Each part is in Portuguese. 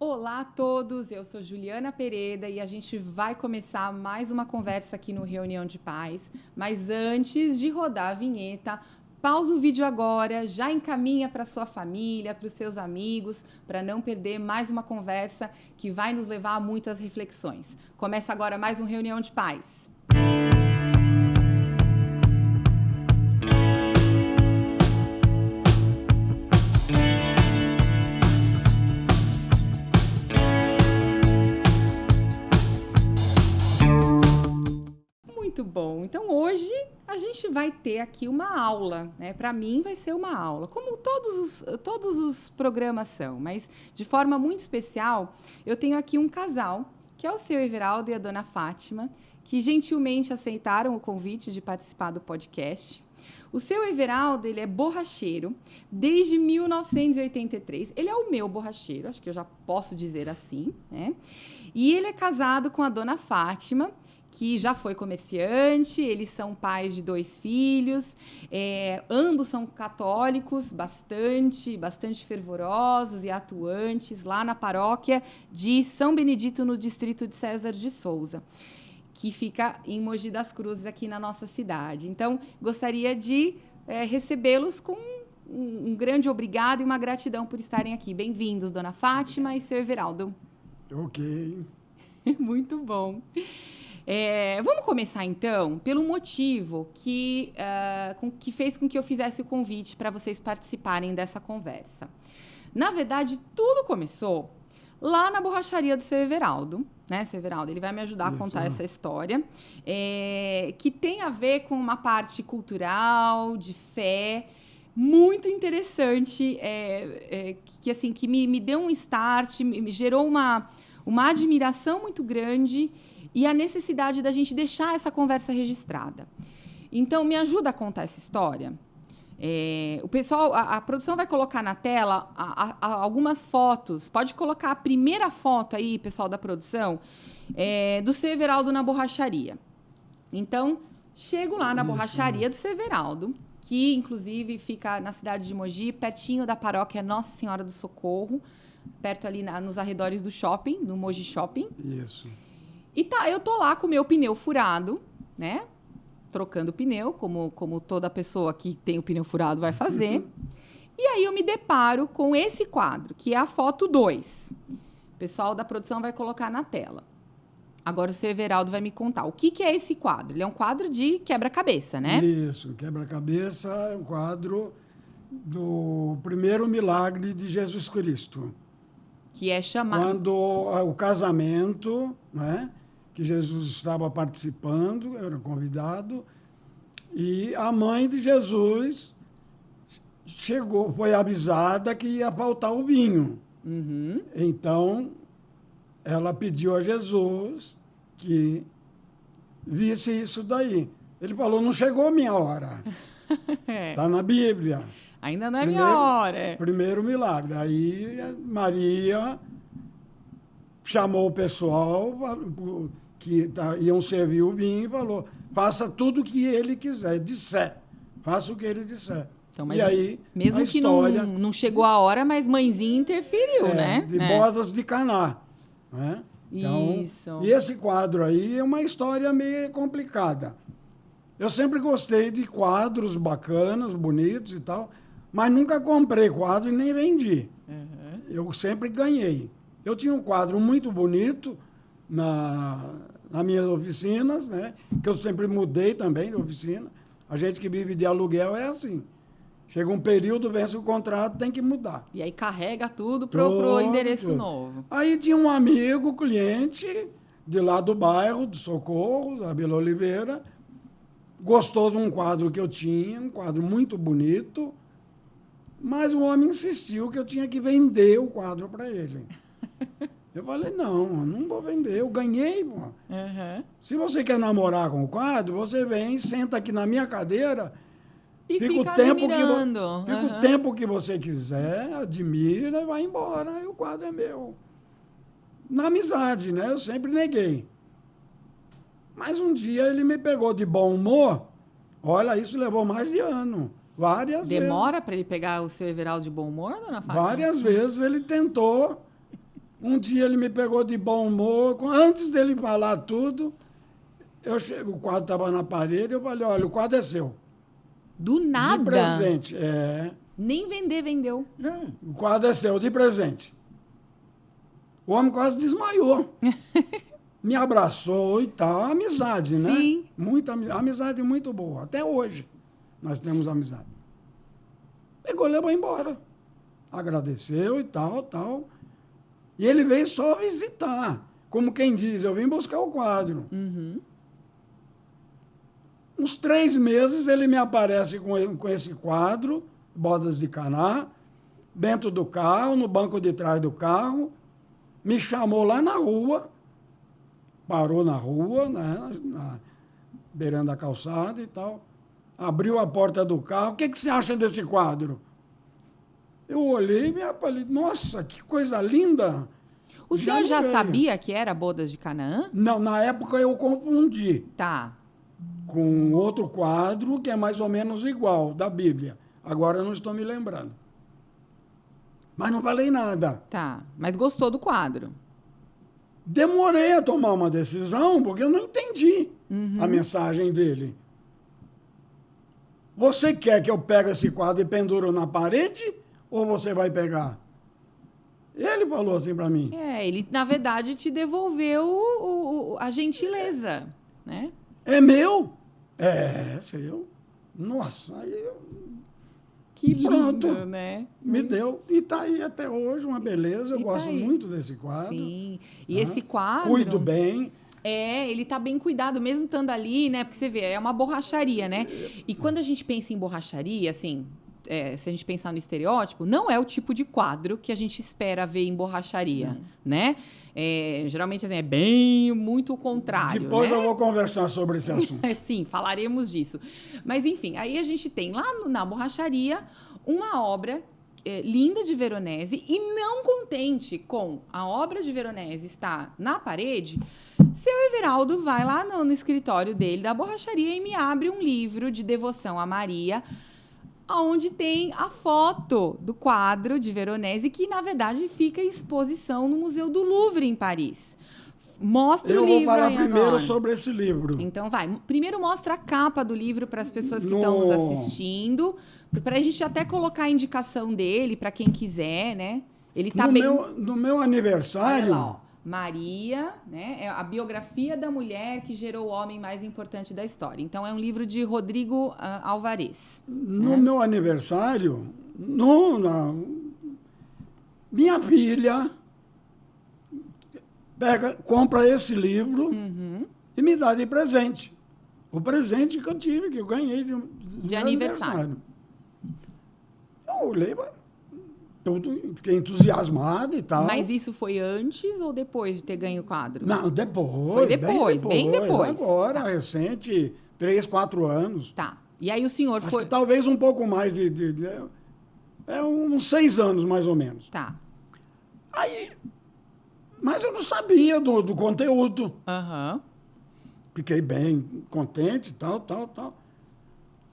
Olá a todos, eu sou Juliana Pereda e a gente vai começar mais uma conversa aqui no Reunião de Pais. Mas antes de rodar a vinheta, pausa o vídeo agora, já encaminha para sua família, para os seus amigos, para não perder mais uma conversa que vai nos levar a muitas reflexões. Começa agora mais um Reunião de Pais. Muito bom. Então, hoje a gente vai ter aqui uma aula, né? Para mim vai ser uma aula, como todos os programas são, mas de forma muito especial, eu tenho aqui um casal, que é o seu Everaldo e a dona Fátima, que gentilmente aceitaram o convite de participar do podcast. O seu Everaldo, ele é borracheiro desde 1983. Ele é o meu borracheiro, acho que eu já posso dizer assim, né? E ele é casado com a dona Fátima, que já foi comerciante, eles são pais de 2 filhos, ambos são católicos, bastante fervorosos e atuantes lá na paróquia de São Benedito, no distrito de César de Souza, que fica em Mogi das Cruzes, aqui na nossa cidade. Então, gostaria de recebê-los com um grande obrigado e uma gratidão por estarem aqui. Bem-vindos, dona Fátima e seu Everaldo. Ok. Muito bom. Vamos começar, então, pelo motivo que fez com que eu fizesse o convite para vocês participarem dessa conversa. Na verdade, tudo começou lá na borracharia do seu Everaldo, né, seu Everaldo? Ele vai me ajudar a contar essa história, que tem a ver com uma parte cultural, de fé, muito interessante, que me deu um start, me gerou uma admiração muito grande e a necessidade da gente deixar essa conversa registrada. Então, me ajuda a contar essa história. O pessoal, a produção vai colocar na tela algumas fotos. Pode colocar a primeira foto aí, pessoal da produção, do seu Everaldo na borracharia. Então, chego lá na borracharia do seu Everaldo, que, inclusive, fica na cidade de Mogi, pertinho da paróquia Nossa Senhora do Socorro, perto ali nos arredores do shopping, no Mogi Shopping. Isso. E eu tô lá com o meu pneu furado, né? Trocando pneu, como toda pessoa que tem o pneu furado vai fazer. E aí eu me deparo com esse quadro, que é a foto 2. O pessoal da produção vai colocar na tela. Agora o seu Everaldo vai me contar. O que é esse quadro? Ele é um quadro de quebra-cabeça, né? Isso, quebra-cabeça é um quadro do primeiro milagre de Jesus Cristo. Que é chamado... Quando o casamento, né, que Jesus estava participando, eu era convidado, e a mãe de Jesus foi avisada que ia faltar o vinho. Uhum. Então, ela pediu a Jesus que visse isso daí. Ele falou, não chegou a minha hora. Está na Bíblia. Ainda não é minha hora. Primeiro milagre. Aí Maria chamou o pessoal que iam servir o vinho e falou, faça tudo o que ele quiser, disser. Faça o que ele disser. Então, mas e aí, mesmo a que história não chegou a hora, mas mãezinha interferiu, né? De bodas de Caná. Né? Então, isso. E esse quadro aí é uma história meio complicada. Eu sempre gostei de quadros bacanas, bonitos e tal, mas nunca comprei quadro e nem vendi. Uhum. Eu sempre ganhei. Eu tinha um quadro muito bonito nas minhas oficinas, né? Que eu sempre mudei também de oficina. A gente que vive de aluguel é assim. Chega um período, vence o contrato, tem que mudar. E aí carrega tudo pro endereço novo. Aí tinha um amigo, cliente, de lá do bairro, do Socorro, da Vila Oliveira, gostou de um quadro que eu tinha, um quadro muito bonito, mas o homem insistiu que eu tinha que vender o quadro para ele. Eu falei, não vou vender, eu ganhei, pô. Uhum. Se você quer namorar com o quadro, você vem, senta aqui na minha cadeira, e fica admirando. O tempo que você quiser, admira e vai embora, aí o quadro é meu. Na amizade, né? Eu sempre neguei. Mas um dia ele me pegou de bom humor, olha, isso levou mais de ano. Várias Demora vezes. para ele pegar o seu Everaldo de bom humor, dona Fátima? Várias vezes ele tentou Um dia ele me pegou de bom humor. Antes dele falar tudo, o quadro estava na parede, eu falei, olha, o quadro é seu. Do nada? De presente, Nem vender, vendeu. Não, o quadro é seu, de presente. O homem quase desmaiou. Me abraçou e tal. Amizade, né? Sim. Amizade muito boa. Até hoje nós temos amizade. Pegou, levou embora. Agradeceu e tal, tal. E ele veio só visitar. Como quem diz, eu vim buscar o quadro. Uhum. Uns 3 meses ele me aparece com esse quadro, Bodas de Caná, dentro do carro, no banco de trás do carro. Me chamou lá na rua, parou na rua, né, beirando a calçada e tal. Abriu a porta do carro. O que você acha desse quadro? Eu olhei e falei, nossa, que coisa linda. O senhor já sabia que era Bodas de Canaã? Não, na época eu confundi. Tá. Com outro quadro que é mais ou menos igual, da Bíblia. Agora eu não estou me lembrando. Mas não falei nada. Tá. Mas gostou do quadro? Demorei a tomar uma decisão, porque eu não entendi a mensagem dele. Você quer que eu pegue esse quadro e penduro na parede? Ou você vai pegar? Ele falou assim para mim. Ele, na verdade, te devolveu a gentileza, né? É meu? É seu. Nossa, aí eu... Que lindo, Pronto, né? Me deu. E está aí até hoje, uma beleza. Eu E gosto tá aí. muito desse quadro. Sim. E esse quadro... Cuido bem. Ele tá bem cuidado, mesmo estando ali, né? Porque você vê, é uma borracharia, né? E quando a gente pensa em borracharia, assim, se a gente pensar no estereótipo, não é o tipo de quadro que a gente espera ver em borracharia, né? Geralmente, assim, é bem, muito o contrário, Depois né? eu vou conversar sobre esse assunto. Sim, falaremos disso. Mas, enfim, aí a gente tem lá na borracharia uma obra linda de Veronese e não contente com a obra de Veronese estar na parede, seu Everaldo vai lá no escritório dele da borracharia e me abre um livro de devoção a Maria, onde tem a foto do quadro de Veronese, que, na verdade, fica em exposição no Museu do Louvre, em Paris. Mostra o livro. Eu vou falar aí primeiro agora. sobre esse livro. Então, vai. Primeiro mostra a capa do livro para as pessoas que estão nos assistindo, para a gente até colocar a indicação dele para quem quiser, né? Ele tá No meu aniversário... Olha lá, ó. Maria, né? É a biografia da mulher que gerou o homem mais importante da história. Então, é um livro de Rodrigo Alvarez. No meu aniversário, minha filha compra esse livro e me dá de presente. O presente que eu tive, que eu ganhei de aniversário. Eu olhei, fiquei entusiasmado e tal. Mas isso foi antes ou depois de ter ganho o quadro? Não, depois. Foi depois, bem depois. Agora, tá. recente, 3, 4 anos. Tá. E aí o senhor Acho foi... que talvez um pouco mais uns 6 anos, mais ou menos. Tá. Aí, mas eu não sabia do conteúdo. Aham. Fiquei bem contente, tal.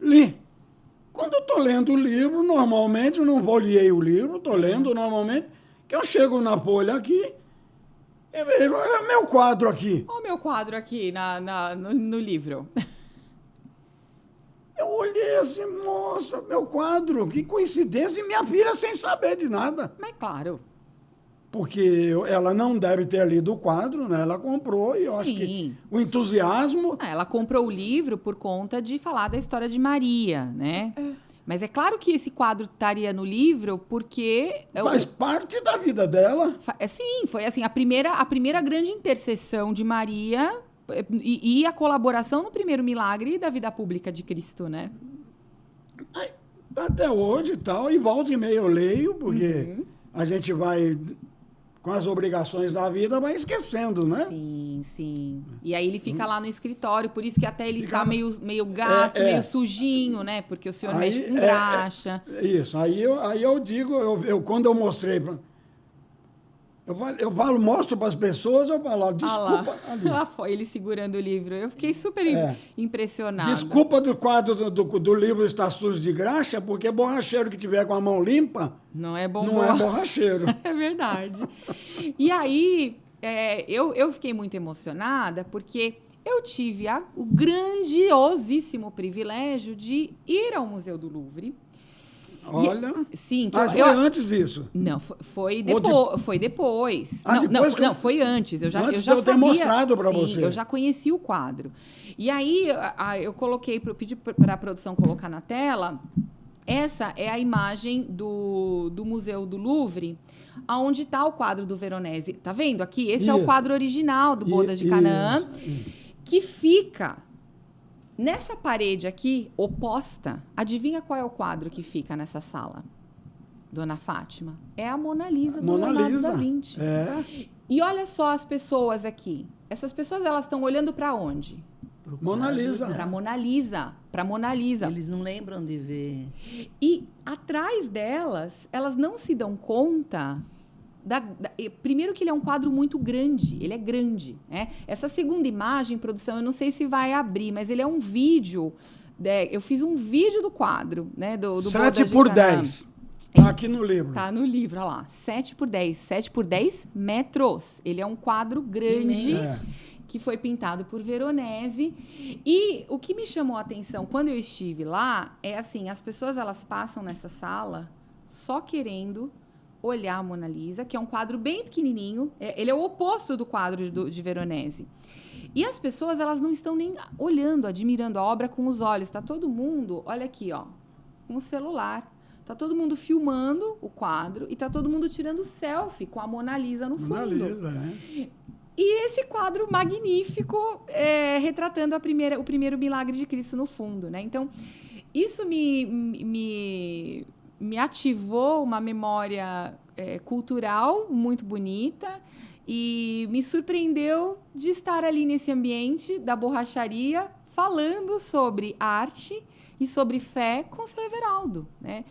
Li. Quando eu estou lendo o livro, normalmente, eu não folhei o livro, estou lendo normalmente, que eu chego na folha aqui e vejo, olha meu quadro aqui. Olha o meu quadro aqui no livro. Eu olhei assim, nossa, meu quadro, que coincidência, e minha filha sem saber de nada. Mas claro. Porque ela não deve ter lido o quadro, né? Ela comprou e eu acho que o entusiasmo... Ela comprou o livro por conta de falar da história de Maria, né? Mas é claro que esse quadro estaria no livro porque... Faz parte da vida dela. Sim, foi assim, a primeira grande intercessão de Maria e a colaboração no primeiro milagre da vida pública de Cristo, né? Até hoje e tal, e volta e meia eu leio, porque a gente vai... com as obrigações da vida, vai esquecendo, né? Sim. E aí ele fica lá no escritório, por isso que até ele tá meio gasto, meio sujinho, né? Porque o senhor mexe com graxa. Isso. Aí eu digo, quando eu mostrei... Eu falo, mostro para as pessoas, eu falo, ó, desculpa. Ali. Lá foi ele segurando o livro. Eu fiquei super impressionada. Desculpa do quadro do livro está sujo de graxa, porque borracheiro que tiver com a mão limpa não é bom. Não é borracheiro. É verdade. E aí, eu fiquei muito emocionada, porque eu tive o grandiosíssimo privilégio de ir ao Museu do Louvre. Olha. Sim, foi antes disso? Não, foi depois. Foi depois. Não, foi antes. Eu já eu ter mostrado para você. Eu já conheci o quadro. E aí eu pedi para a produção colocar na tela. Essa é a imagem do Museu do Louvre, onde está o quadro do Veronese. Tá vendo aqui? Esse é o quadro original do Bodas de Canaã, que fica nessa parede aqui, oposta. Adivinha qual é o quadro que fica nessa sala, Dona Fátima? É a Mona Lisa do Leonardo da Vinci. E olha só as pessoas aqui. Essas pessoas, elas estão olhando para onde? Mona Lisa. Para Mona Lisa. Para Mona Lisa. Eles não lembram de ver. E atrás delas, elas não se dão conta... primeiro que ele é um quadro muito grande, ele é grande, né? Essa segunda imagem, produção, eu não sei se vai abrir, mas ele é um vídeo, eu fiz um vídeo do quadro, né? Do 7x10, tá aqui no livro. Tá no livro, olha lá, 7x10, 7x10 metros, ele é um quadro grande, que foi pintado por Veronese, e o que me chamou a atenção quando eu estive lá, é assim, as pessoas, elas passam nessa sala só querendo olhar a Mona Lisa, que é um quadro bem pequenininho. Ele é o oposto do quadro de Veronese. E as pessoas, elas não estão nem olhando, admirando a obra com os olhos. Está todo mundo, olha aqui, ó, com o celular. Está todo mundo filmando o quadro e está todo mundo tirando selfie com a Mona Lisa no fundo. Mona Lisa, né? E esse quadro magnífico retratando o primeiro milagre de Cristo no fundo, né? Então, isso me ativou uma memória cultural muito bonita e me surpreendeu de estar ali nesse ambiente da borracharia falando sobre arte e sobre fé com o seu Everaldo, né?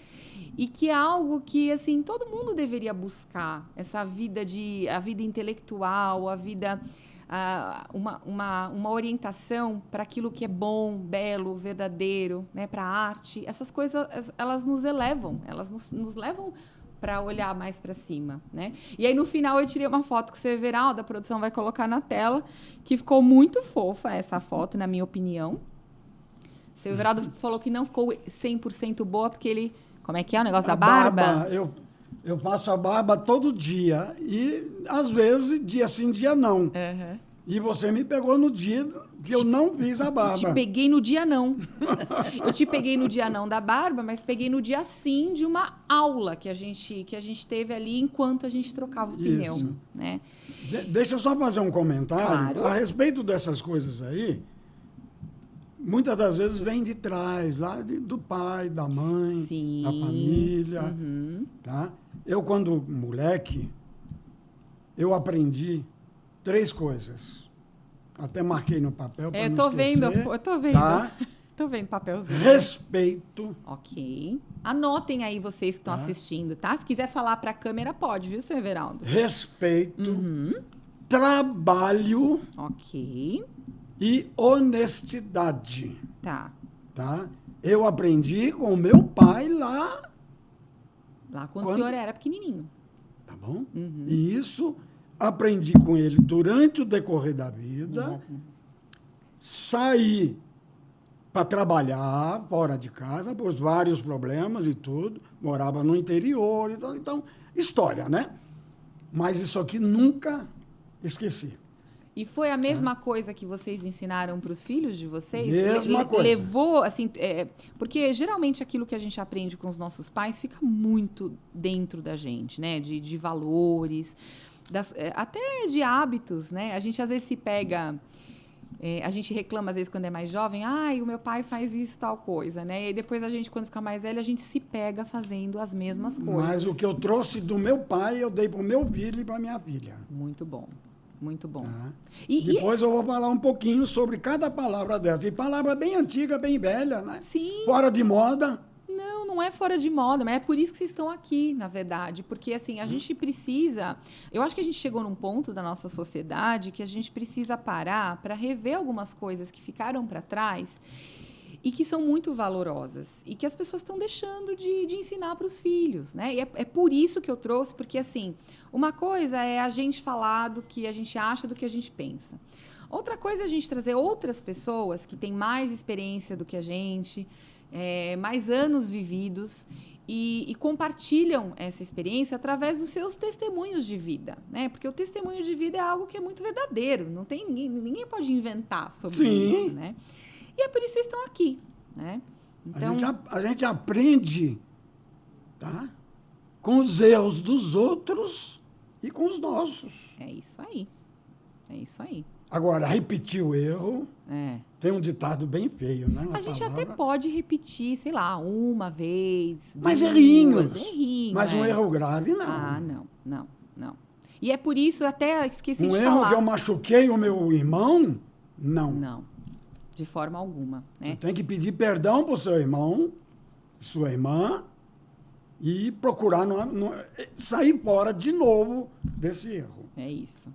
E que é algo que, assim, todo mundo deveria buscar, essa vida a vida intelectual, a vida... uma orientação para aquilo que é bom, belo, verdadeiro, né, para a arte. Essas coisas, elas nos elevam, elas nos levam para olhar mais para cima, né? E aí, no final, eu tirei uma foto com o seu Everaldo, a produção vai colocar na tela, que ficou muito fofa essa foto, na minha opinião. O seu Everaldo falou que não ficou 100% boa, porque ele... Como é que é o negócio da barba? Eu faço a barba todo dia e, às vezes, dia sim, dia não. Uhum. E você me pegou no dia que eu não fiz a barba. Te peguei no dia não. Eu te peguei no dia não da barba, mas peguei no dia sim de uma aula que a gente teve ali enquanto a gente trocava o pneu, né? Deixa eu só fazer um comentário. Claro. A respeito dessas coisas aí. Muitas das vezes vem de trás, lá do pai, da mãe, sim, da família. Tá? Eu, quando moleque, eu aprendi 3 coisas. Até marquei no papel para não esquecer. Eu tô vendo. Tá? Tô vendo papelzinho. Respeito. Ok. Anotem aí vocês que estão assistindo, tá? Se quiser falar para a câmera, pode, viu, seu Everaldo? Respeito. Trabalho. Ok. E honestidade. Tá. Eu aprendi com o meu pai lá. Lá quando o senhor era pequenininho. Tá bom? E isso aprendi com ele durante o decorrer da vida. Saí para trabalhar fora de casa, por vários problemas e tudo. Morava no interior. Então, história, né? Mas isso aqui nunca esqueci. E foi a mesma coisa que vocês ensinaram para os filhos de vocês? Mesma coisa. Levou, assim, porque geralmente aquilo que a gente aprende com os nossos pais fica muito dentro da gente, né? De valores, até de hábitos, né? A gente às vezes se pega... a gente reclama, às vezes, quando é mais jovem, o meu pai faz isso, tal coisa, né? E depois a gente, quando fica mais velho, a gente se pega fazendo as mesmas coisas. Mas o que eu trouxe do meu pai, eu dei para o meu filho e para minha filha. Muito bom. Muito bom. Tá. Depois eu vou falar um pouquinho sobre cada palavra dessa. E palavra bem antiga, bem velha, né? Sim. Fora de moda. Não é fora de moda, mas é por isso que vocês estão aqui, na verdade. Porque, assim, a gente precisa... Eu acho que a gente chegou num ponto da nossa sociedade que a gente precisa parar para rever algumas coisas que ficaram para trás e que são muito valorosas e que as pessoas estão deixando de ensinar para os filhos, né? E é por isso que eu trouxe, porque, assim, uma coisa é a gente falar do que a gente acha, do que a gente pensa. Outra coisa é a gente trazer outras pessoas que têm mais experiência do que a gente, mais anos vividos e compartilham essa experiência através dos seus testemunhos de vida, né? Porque o testemunho de vida é algo que é muito verdadeiro, não tem ninguém pode inventar sobre isso, né? E é por isso que vocês estão aqui, né? Então, a gente aprende, tá? Com os erros dos outros e com os nossos. é isso aí. É isso aí. Agora, repetir o erro, tem um ditado bem feio, né? A gente até pode repetir, sei lá, uma vez, mas duas, errinhos. Mas um erro grave, não. Ah, não. E é por isso, eu até esqueci de falar. Um erro que eu machuquei o meu irmão, não. Não, de forma alguma. Né? Você tem que pedir perdão para o seu irmão, sua irmã, e procurar sair fora de novo desse erro. É isso.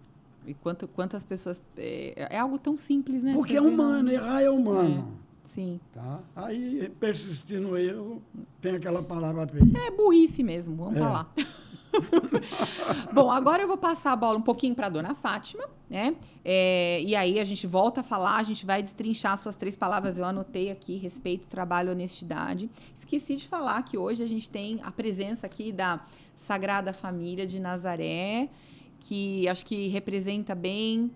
E quantas pessoas... É algo tão simples, né? Porque é humano, errar é humano. Sim. Tá? Aí, persistir no erro, tem aquela palavra feia. É burrice mesmo, vamos falar. Bom, agora eu vou passar a bola um pouquinho para a dona Fátima, né? E aí a gente volta a falar, a gente vai destrinchar suas 3 palavras. Eu anotei aqui: respeito, trabalho, honestidade. Esqueci de falar que hoje a gente tem a presença aqui da Sagrada Família de Nazaré, que acho que representa bem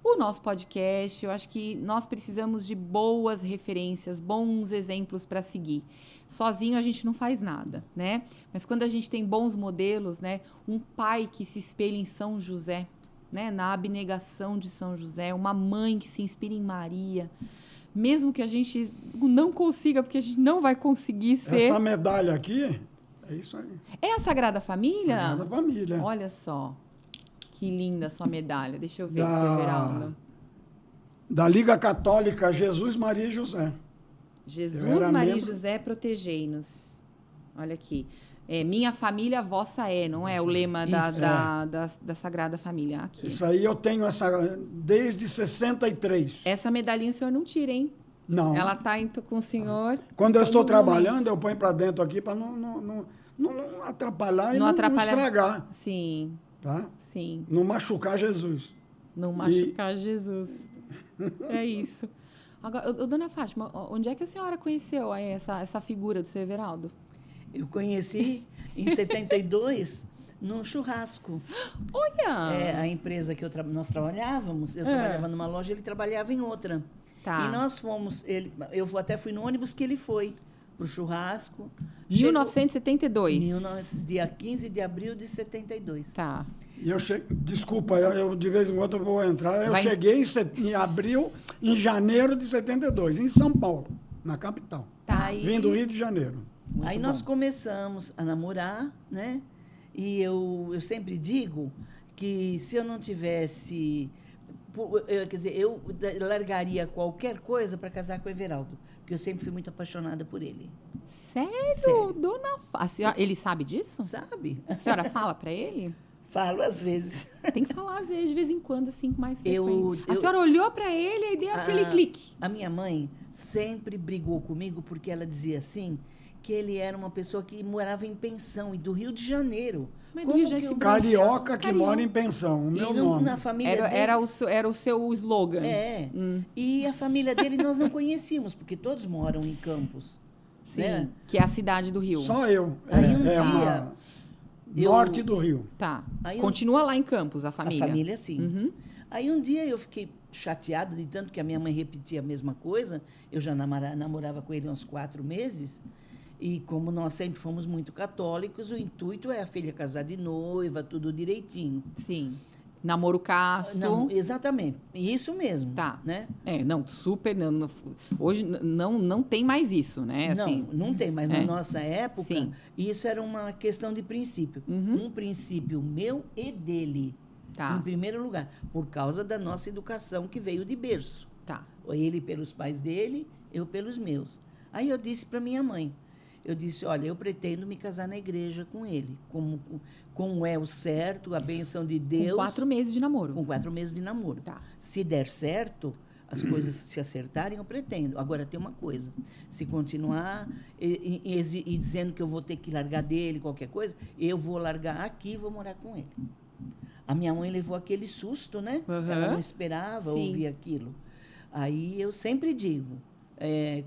o nosso podcast. Eu acho que nós precisamos de boas referências, bons exemplos para seguir. Sozinho a gente não faz nada, né? Mas quando a gente tem bons modelos, né? Um pai que se espelha em São José, né? Na abnegação de São José, uma mãe que se inspira em Maria, mesmo que a gente não consiga, porque a gente não vai conseguir ser... Essa medalha aqui, é isso aí. É a Sagrada Família? Sagrada Família. Olha só, que linda a sua medalha. Deixa eu ver, seu Geraldo. Da Liga Católica Jesus, Maria e José. Jesus, Maria e José, protegei-nos. Olha aqui. Minha família, vossa é, não é? O lema da Sagrada Família. Aqui. Isso aí eu tenho desde 63. Essa medalhinha o senhor não tira, hein? Não. Ela está com o senhor. Quando eu estou trabalhando, eu ponho para dentro aqui para não atrapalhar e não estragar. Sim. Tá? Sim. Não machucar Jesus. Não machucar Jesus. É isso. Agora, dona Fátima, onde é que a senhora conheceu aí essa figura do seu Everaldo? Eu conheci em 72 num churrasco. Olha! A empresa que nós trabalhávamos, eu trabalhava numa loja, ele trabalhava em outra. Tá. E nós fomos, eu até fui no ônibus que ele foi pro churrasco. 1972? Dia 15 de abril de 72. Tá. E desculpa, eu de vez em quando eu vou entrar. Eu cheguei em janeiro de 72, em São Paulo, na capital. Tá. Vim do Rio de Janeiro. Aí nós começamos a namorar, né? E eu sempre digo que se eu não tivesse... Quer dizer, eu largaria qualquer coisa para casar com o Everaldo, porque eu sempre fui muito apaixonada por ele. Sério? Dona Fátima, ele sabe disso? Sabe. A senhora fala para ele? Falo às vezes. Tem que falar às vezes, de vez em quando, assim, com mais frequência. A senhora olhou para ele e deu aquele clique. A minha mãe sempre brigou comigo porque ela dizia assim, que ele era uma pessoa que morava em pensão e do Rio de Janeiro. Mas do Rio de Janeiro, carioca que mora em pensão, o meu nome. Na família dele, era o seu slogan. E a família dele nós não conhecíamos, porque todos moram em Campos. Sim, né? que é a cidade do Rio. Só eu. Aí dia... Norte do Rio. Tá. Continua lá em Campos, a família? A família, sim. Uhum. Aí um dia eu fiquei chateada de tanto que a minha mãe repetia a mesma coisa. Eu já namorava com ele uns 4 meses. E como nós sempre fomos muito católicos, o intuito é a filha casar de noiva, tudo direitinho. Sim. Namoro casto. Exatamente. Isso mesmo. Tá. Né? Super. Hoje não tem mais isso, né? Assim, não tem, mas na nossa época, sim. Isso era uma questão de princípio. Um princípio meu e dele. Tá. Em primeiro lugar, por causa da nossa educação que veio de berço. Tá. Ele pelos pais dele, eu pelos meus. Aí eu disse para minha mãe, eu disse, olha, eu pretendo me casar na igreja com ele, como é o certo, a bênção de Deus. Com 4 meses de namoro. Com 4 meses de namoro. Tá. Se der certo, as coisas se acertarem, eu pretendo. Agora, tem uma coisa. Se continuar e dizendo que eu vou ter que largar dele, qualquer coisa, eu vou largar aqui e vou morar com ele. A minha mãe levou aquele susto, né? Uhum. Ela não esperava Sim. ouvir aquilo. Aí, eu sempre digo,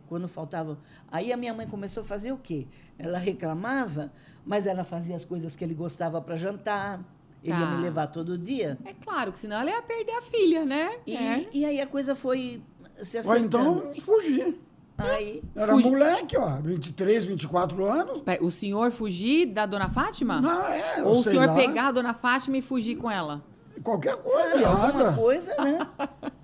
quando faltava... Aí, a minha mãe começou a fazer o quê? Ela reclamava, mas ela fazia as coisas que ele gostava para jantar. Ele ia me levar todo dia. É claro, que senão ela ia perder a filha, né? E aí a coisa foi se Ou acertando. então, fugir. Aí, Era moleque, ó, 23, 24 anos. O senhor fugir da dona Fátima? Não, eu Ou o sei senhor lá, pegar a dona Fátima e fugir com ela? qualquer coisa sabe, alguma errada. coisa, né?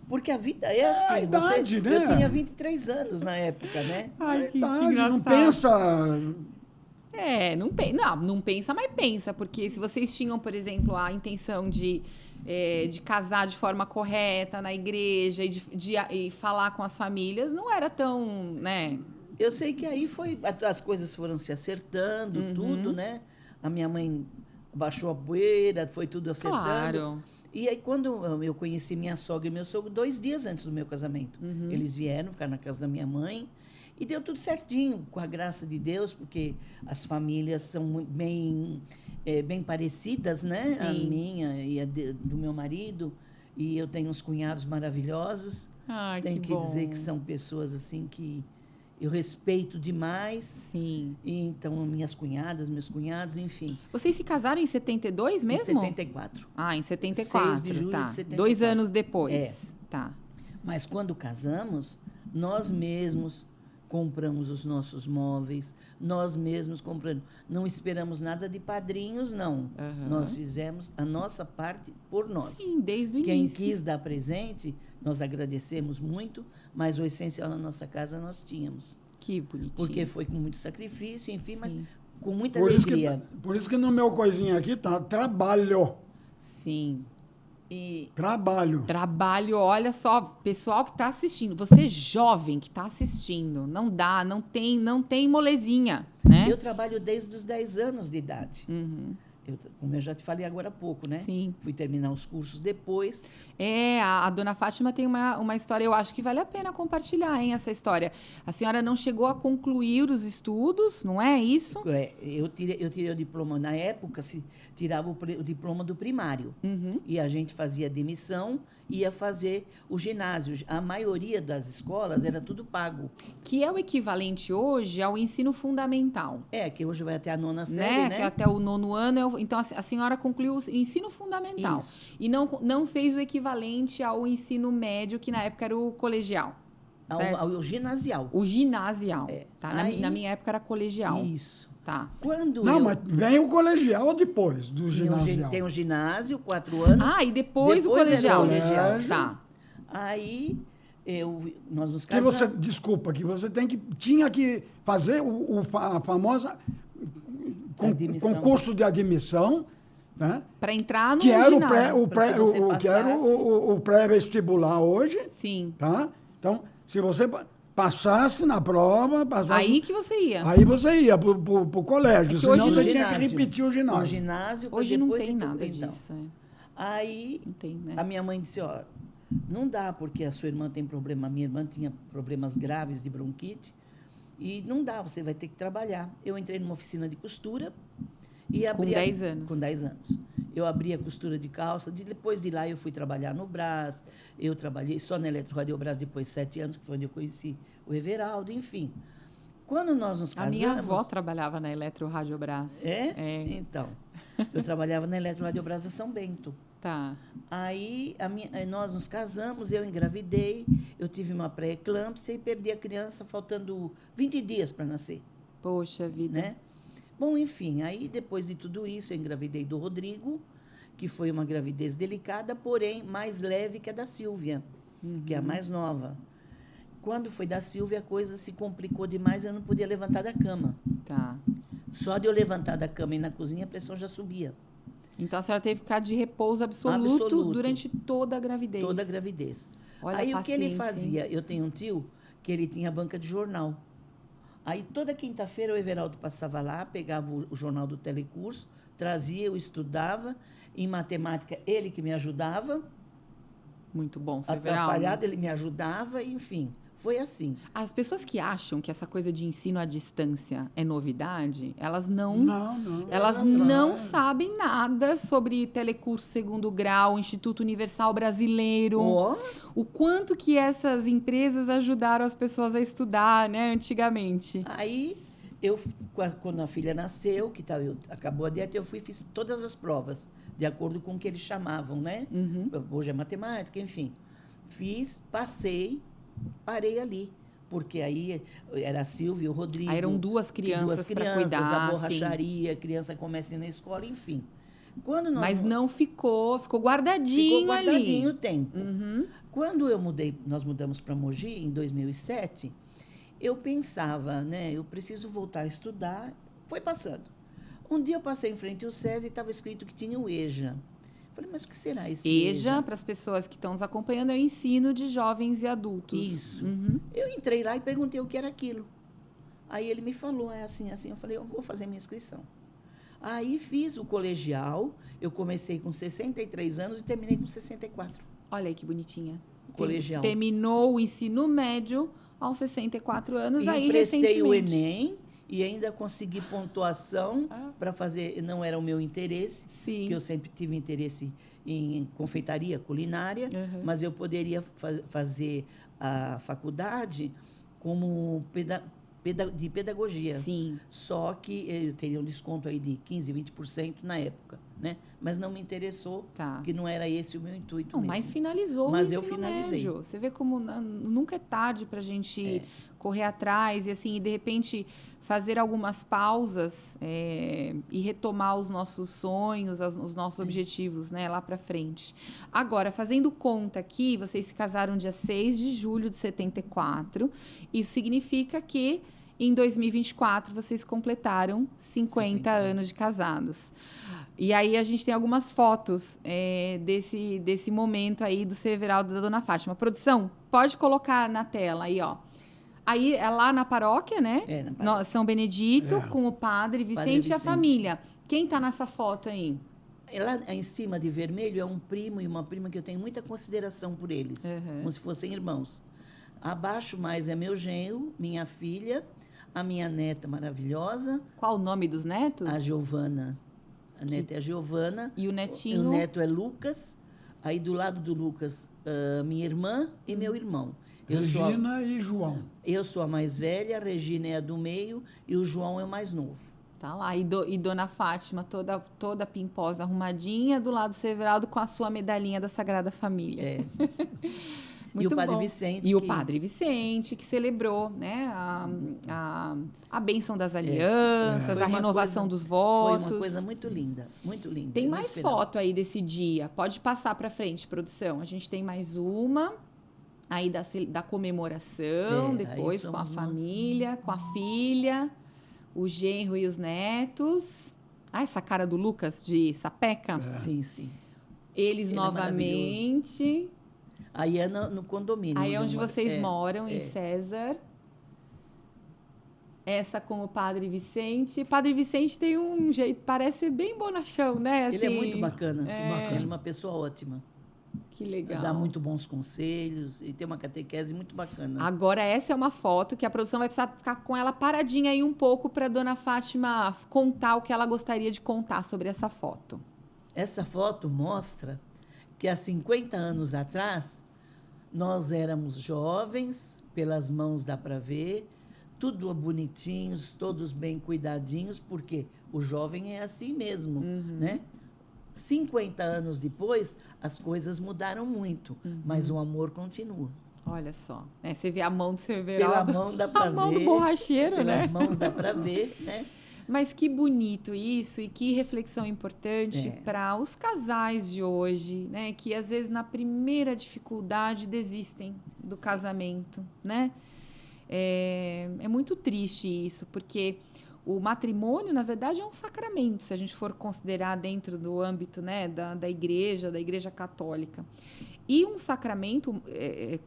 Porque a vida é assim. a idade, né? Eu tinha 23 anos na época, né? Ai, A idade, não pensa... Não pensa, mas pensa. Porque se vocês tinham, por exemplo, a intenção de casar de forma correta na igreja e falar com as famílias, não era tão, né? Eu sei que aí as coisas foram se acertando, tudo, né? A minha mãe baixou a poeira, foi tudo acertando. Claro. E aí, quando eu conheci minha sogra e meu sogro, 2 dias antes do meu casamento, eles vieram ficar na casa da minha mãe e deu tudo certinho, com a graça de Deus, porque as famílias são bem parecidas, né? Sim. A minha e a do meu marido. E eu tenho uns cunhados maravilhosos. Ai, Tenho que que bom. dizer que são pessoas assim que eu respeito demais. Sim. E, então, minhas cunhadas, meus cunhados, enfim. Vocês se casaram em 72 mesmo? Em 74. Ah, em 74, 6 de julho tá. de 74. 2 anos depois. É. Tá. Mas quando casamos, nós mesmos compramos os nossos móveis, nós mesmos compramos. Não esperamos nada de padrinhos, não. Aham. Nós fizemos a nossa parte por nós. Sim, desde o Quem início. quis dar presente, nós agradecemos muito, mas o essencial na nossa casa nós tínhamos. Que bonitinho. Porque foi com muito sacrifício, enfim, mas Sim. com muita Por alegria. isso que no meu coisinho aqui tá trabalho. Sim. E Trabalho. Trabalho, olha só, pessoal que está assistindo, você jovem que está assistindo, não dá, não tem molezinha, né? eu trabalho desde os 10 anos de idade. Uhum. Como eu já te falei agora há pouco, né? Sim. Fui terminar os cursos depois. A dona Fátima tem uma história, eu acho que vale a pena compartilhar, hein, essa história. A senhora não chegou a concluir os estudos, não é isso? Eu tirei o diploma, na época se tirava o diploma do primário. Uhum. E a gente fazia admissão, ia fazer o ginásio. A maioria das escolas era tudo pago. Que é o equivalente hoje ao ensino fundamental. Que hoje vai até a 9ª Né? série, né? Que até o 9º ano. Então, a senhora concluiu o ensino fundamental. Isso. E não fez o equivalente ao ensino médio, que na época era o colegial. certo? Ao ginasial. O ginasial. Tá? Aí- Na minha época era colegial. Isso. Tá. Quando Não, eu... mas vem o colegial depois do Tem ginasial. tem um ginásio, 4 anos. Ah, e depois o Depois era colegial. o colegial. Tá. Aí nós nos Que casamos. que você tinha que fazer a famosa Admissão. concurso de admissão, né? Para entrar no Que era ginásio. Pra se você que era passasse. o pré-vestibular hoje, Sim. tá? Então, se você passasse na prova, Aí que você ia. aí você ia pro colégio, É que senão hoje você no tinha que ginásio. repetir o O ginásio. ginásio pra Hoje não depois tem ir pro- nada então. disso. Aí Não tem, né? a minha mãe disse, não dá, porque a sua irmã tem problema. Minha irmã tinha problemas graves de bronquite. E não dá, você vai ter que trabalhar. Eu entrei numa oficina de costura e abri... 10 anos. Com 10 anos. Eu abri a costura de calça. Depois de lá, eu fui trabalhar no Brás. Eu trabalhei só na Eletroradiobras depois de 7 anos, que foi onde eu conheci o Everaldo, enfim. Quando nós nos A casamos... minha avó trabalhava na Eletroradiobras. É? Então, eu trabalhava na Eletroradiobras da São Bento. Tá. Aí nós nos casamos, eu engravidei, eu tive uma pré-eclâmpsia e perdi a criança faltando 20 dias para nascer, Poxa vida. né? Bom, enfim, aí depois de tudo isso eu engravidei do Rodrigo, que foi uma gravidez delicada, porém mais leve que a da Silvia, que é a mais nova. Quando foi da Silvia, a coisa se complicou demais, eu não podia levantar da cama. Tá. Só de eu levantar da cama e ir na cozinha, a pressão já subia. Então a senhora teve que ficar de repouso absoluto, durante toda a gravidez. Toda a gravidez. Olha Aí a o que ele paciência, hein? fazia? Eu tenho um tio que ele tinha banca de jornal. Aí, toda quinta-feira, o Everaldo passava lá, pegava o jornal do telecurso, trazia, eu estudava. Em matemática, ele que me ajudava. Muito bom, Severaldo. Atrapalhado, ele me ajudava, enfim. Foi assim. As pessoas que acham que essa coisa de ensino à distância é novidade, elas elas não sabem nada sobre telecurso segundo grau, Instituto Universal Brasileiro. Oh. O quanto que essas empresas ajudaram as pessoas a estudar, né, antigamente. Aí, quando a filha nasceu, acabou a dieta, eu fiz todas as provas, de acordo com o que eles chamavam, né? Uhum. Hoje é matemática, enfim. Fiz, passei, parei ali. Porque aí era a Silvia e o Rodrigo. Aí eram duas crianças para cuidar. A borracharia, a criança começa a ir na escola, enfim. Mas não ficou guardadinho ali. Ficou guardadinho o tempo. Uhum. Quando nós mudamos para Mogi, em 2007, eu pensava, né, eu preciso voltar a estudar. Foi passando. Um dia eu passei em frente ao SESI e estava escrito que tinha o EJA. Falei, mas o que será esse EJA? Para as pessoas que estão nos acompanhando, é o ensino de jovens e adultos. Isso. Uhum. Eu entrei lá e perguntei o que era aquilo. Aí ele me falou, é assim, assim. Eu falei, eu vou fazer minha inscrição. Aí fiz o colegial. Eu comecei com 63 anos e terminei com 64. Olha aí que bonitinha. Colegial. Terminou o ensino médio aos 64 anos, e aí prestei recentemente. o Enem e ainda consegui pontuação para fazer. Não era o meu interesse, Sim. que eu sempre tive interesse em confeitaria, culinária, mas eu poderia fazer a faculdade como de pedagogia. Sim. Só que eu teria um desconto aí de 15%, 20% na época, né? Mas não me interessou, que não era esse o meu intuito mesmo. Mas finalizou mas o eu ensino finalizei. médio. Você vê como nunca é tarde para a gente correr atrás e, assim, de repente, fazer algumas pausas e retomar os nossos sonhos, os nossos objetivos, né, lá para frente. Agora, fazendo conta aqui, vocês se casaram dia 6 de julho de 74. Isso significa que em 2024 vocês completaram 50 anos de casados. E aí a gente tem algumas fotos desse momento aí do Severaldo e da Dona Fátima. Produção, pode colocar na tela aí, ó. Aí é lá na paróquia, né? Na paróquia. São Benedito, com o Padre Vicente e a família. Quem tá nessa foto aí? Lá em cima de vermelho é um primo e uma prima que eu tenho muita consideração por eles, como se fossem irmãos. Abaixo mais é meu genro, minha filha, a minha neta maravilhosa. Qual o nome dos netos? A Giovana. A neta é a Giovana. E o netinho? O neto é Lucas. Aí do lado do Lucas, minha irmã e meu irmão. Regina e João. Eu sou a mais velha, a Regina é a do meio e o João é o mais novo. Tá lá. E Dona Fátima, toda pimposa, arrumadinha, do lado do Severaldo com a sua medalhinha da Sagrada Família. E o Padre Vicente. E o Padre Vicente, que celebrou, né, a bênção das alianças, a renovação dos votos. Foi uma coisa muito linda, muito linda. Tem mais foto aí desse dia. Pode passar para frente, produção. A gente tem mais uma aí da comemoração, depois com a família, com a filha, o genro e os netos. Essa cara do Lucas de sapeca. Sim, sim. Eles novamente. Aí é no condomínio. Aí é onde vocês moram, em César. Essa com o Padre Vicente. Padre Vicente tem um jeito, parece ser bem bonachão, né? Assim, ele é muito bacana, ele é uma pessoa ótima. Que legal. Dá muito bons conselhos e tem uma catequese muito bacana. Agora, essa é uma foto que a produção vai precisar ficar com ela paradinha aí um pouco para a Dona Fátima contar o que ela gostaria de contar sobre essa foto. Essa foto mostra que há 50 anos atrás, nós éramos jovens, pelas mãos dá para ver, tudo bonitinhos, todos bem cuidadinhos, porque o jovem é assim mesmo, né? 50 anos depois, as coisas mudaram muito, mas o amor continua. Olha só, você vê a mão do Severaldo. Pela mão dá para ver. A mão do borracheiro, né? Pelas mãos dá para ver, né? Mas que bonito isso e que reflexão importante para os casais de hoje, né? Que às vezes na primeira dificuldade desistem do casamento, né? É muito triste isso, porque o matrimônio, na verdade, é um sacramento, se a gente for considerar dentro do âmbito, né, da igreja católica. E um sacramento,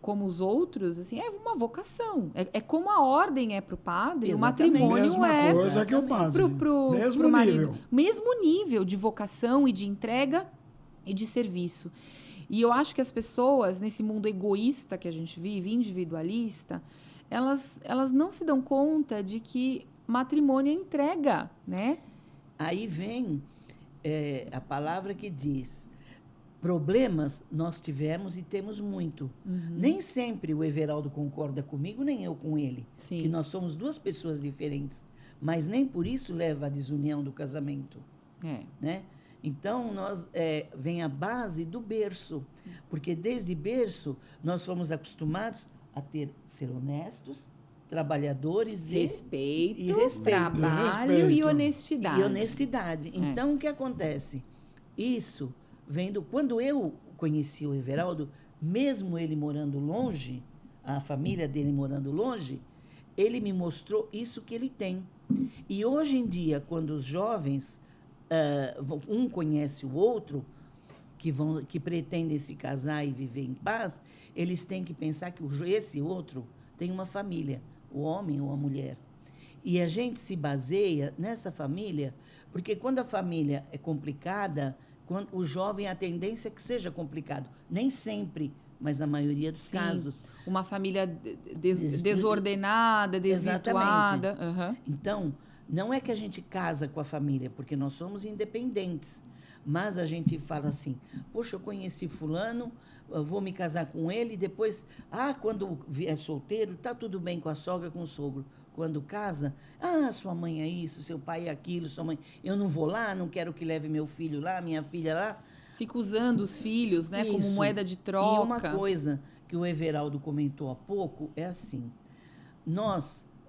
como os outros, assim, é uma vocação. É como a ordem é para o padre, Exatamente. o matrimônio Mesma é coisa que o padre. Mesmo pro marido. nível. Mesmo nível de vocação e de entrega e de serviço. E eu acho que as pessoas, nesse mundo egoísta que a gente vive, individualista, elas não se dão conta de que matrimônio é entrega, né? Aí vem a palavra que diz: problemas nós tivemos e temos muito. Nem sempre o Everaldo concorda comigo, nem eu com ele. Sim. Que nós somos duas pessoas diferentes. Mas nem por isso leva à desunião do casamento. Né? Então, vem a base do berço. Porque desde berço, nós fomos acostumados a ser honestos, trabalhadores Respeito, e respeito. trabalho e Respeito. honestidade. E honestidade. Então, o que acontece? Isso quando eu conheci o Everaldo, mesmo ele morando longe, a família dele morando longe, ele me mostrou isso que ele tem. E hoje em dia, quando os jovens, um conhece o outro, que pretendem se casar e viver em paz, eles têm que pensar que esse outro tem uma família, o homem ou a mulher. E a gente se baseia nessa família, porque quando a família é complicada, quando o jovem, a tendência é que seja complicado. Nem sempre, mas na maioria dos casos. Uma família desordenada, desvirtuada. Exatamente. Então, não é que a gente casa com a família, porque nós somos independentes. Mas a gente fala assim, poxa, eu conheci fulano, eu vou me casar com ele, e depois, quando é solteiro, tá tudo bem com a sogra, com o sogro. Quando casa, sua mãe é isso, seu pai é aquilo, sua mãe... Eu não vou lá, não quero que leve meu filho lá, minha filha lá. Fica usando os filhos, né, como moeda de troca. E uma coisa que o Everaldo comentou há pouco é assim,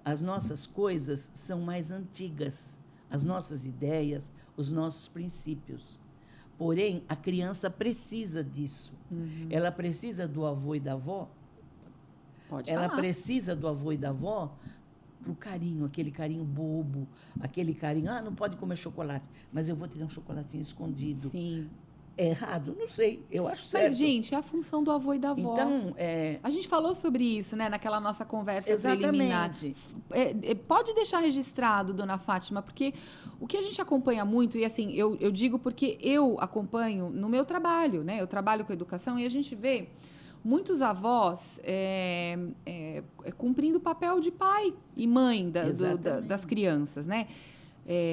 as nossas coisas são mais antigas, as nossas ideias, os nossos princípios. Porém, a criança precisa disso. Ela precisa do avô e da avó. Ela precisa do avô e da avó para o carinho, aquele carinho bobo, aquele carinho, não pode comer chocolate, mas eu vou te dar um chocolatinho escondido. Sim. É errado? Não sei, eu acho certo. Mas, gente, é a função do avô e da avó. Então, a gente falou sobre isso, né, naquela nossa conversa preliminar. Exatamente. Pode deixar registrado, dona Fátima, porque o que a gente acompanha muito, e assim, eu digo porque eu acompanho no meu trabalho, né, eu trabalho com educação e a gente vê muitos avós cumprindo o papel de pai e mãe das crianças, né?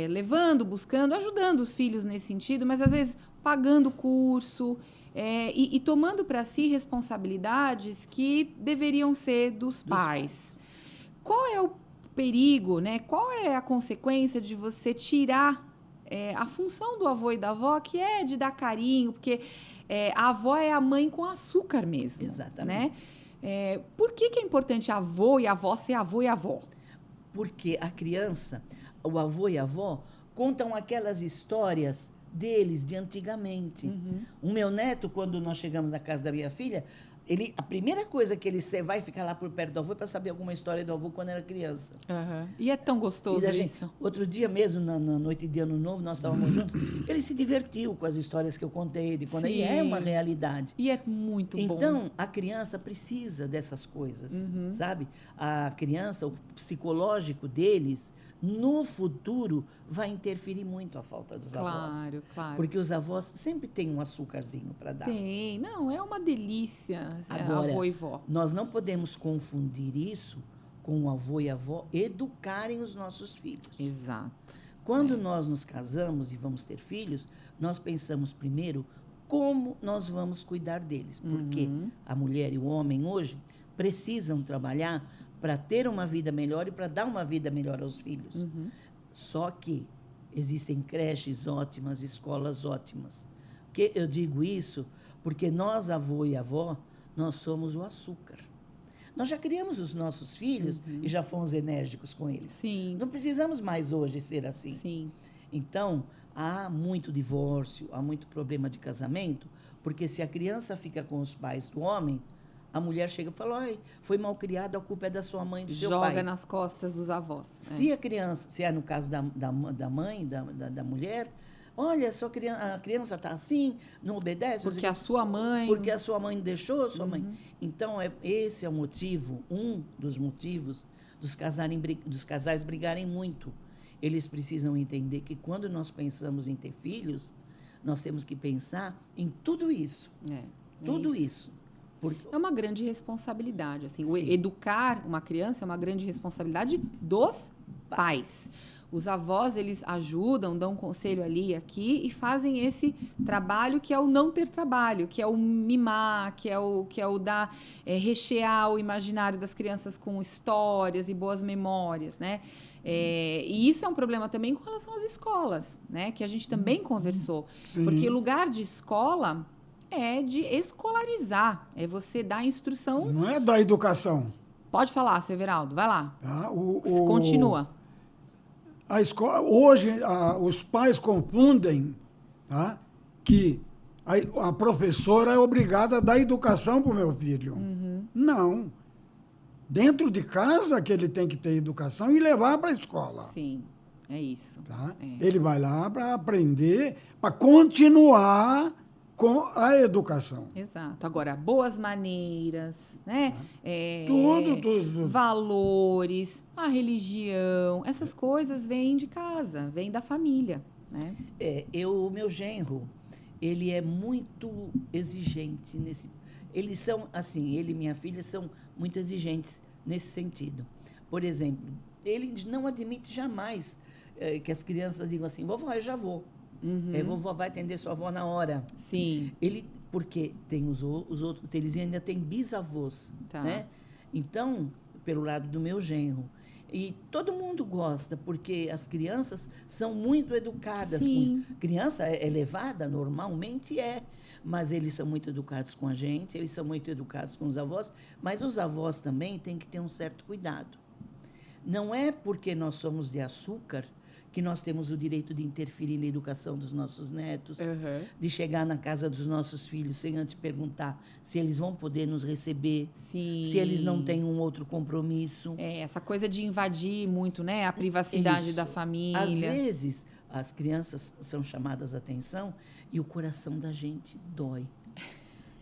Levando, buscando, ajudando os filhos nesse sentido, mas às vezes pagando curso e tomando para si responsabilidades que deveriam ser dos pais. Qual é o perigo, né? Qual é a consequência de você tirar a função do avô e da avó, que é de dar carinho, porque a avó é a mãe com açúcar mesmo. Exatamente. Né? Por que é importante avô e avó ser avô e avó? Porque a criança, o avô e a avó, contam aquelas histórias deles, de antigamente. O meu neto, quando nós chegamos na casa da minha filha, a primeira coisa que ele vai ficar lá por perto do avô é para saber alguma história do avô quando era criança. E é tão gostoso isso. Outro dia mesmo, na noite de Ano Novo, nós estávamos juntos, ele se divertiu com as histórias que eu contei, de quando é uma realidade. E é muito bom. Então, a criança precisa dessas coisas, sabe? A criança, o psicológico deles, no futuro, vai interferir muito a falta dos avós. Claro. Porque os avós sempre têm um açúcarzinho para dar. Tem. Não, é uma delícia. Agora, avô e vó. Nós não podemos confundir isso com o avô e a avó educarem os nossos filhos. Exato. Quando nós nos casamos e vamos ter filhos, nós pensamos primeiro como nós vamos cuidar deles. Porque a mulher e o homem hoje precisam trabalhar para ter uma vida melhor e para dar uma vida melhor aos filhos. Só que existem creches ótimas, escolas ótimas. Que eu digo isso porque nós, avô e avó, nós somos o açúcar. Nós já criamos os nossos filhos e já fomos enérgicos com eles. Sim. Não precisamos mais hoje ser assim. Sim. Então, há muito divórcio, há muito problema de casamento, porque se a criança fica com os pais do homem, a mulher chega e fala, oi, foi mal criado, a culpa é da sua mãe e do seu pai. Joga nas costas dos avós. Se a criança, se é no caso da mãe, da mulher, Olha, a criança está assim, não obedece. Porque a sua mãe... Porque a sua mãe deixou a sua mãe. Então, esse é o motivo, um dos motivos dos casais brigarem muito. Eles precisam entender que quando nós pensamos em ter filhos, nós temos que pensar em tudo isso. Tudo isso. É uma grande responsabilidade. Assim, Sim. Educar uma criança é uma grande responsabilidade dos pais. Os avós, eles ajudam, dão um conselho ali e aqui e fazem esse trabalho que é o não ter trabalho, que é o mimar, que é o dar, rechear o imaginário das crianças com histórias e boas memórias, né? E isso é um problema também com relação às escolas, né? Que a gente também conversou. Sim. Porque lugar de escola é de escolarizar, é você dar instrução. Não é da educação. Pode falar, seu Everaldo, vai lá. Tá? Continua. A escola, hoje, os pais confundem, tá? Que a professora é obrigada a dar educação para o meu filho. Não. Dentro de casa que ele tem que ter educação e levar para a escola. Sim, é isso. Tá? Ele vai lá para aprender, para continuar com a educação. Exato. Agora, boas maneiras, né? Tudo. Valores, a religião, essas coisas vêm de casa, vêm da família, né? O meu genro, ele é muito exigente nesse... Eles são, assim, ele e minha filha são muito exigentes nesse sentido. Por exemplo, ele não admite jamais que as crianças digam assim, vovó, eu já vou. Vovó vai atender sua avó na hora. Sim. Porque tem os outros, eles ainda têm bisavós, Tá. né? Então, pelo lado do meu genro. E todo mundo gosta, porque as crianças são muito educadas com isso. Criança é levada, normalmente mas eles são muito educados com a gente, eles são muito educados com os avós, mas os avós também têm que ter um certo cuidado. Não é porque nós somos de açúcar que nós temos o direito de interferir na educação dos nossos netos, de chegar na casa dos nossos filhos sem antes perguntar se eles vão poder nos receber, se eles não têm um outro compromisso. Essa coisa de invadir muito, né, a privacidade da família. Às vezes, as crianças são chamadas a atenção e o coração da gente dói.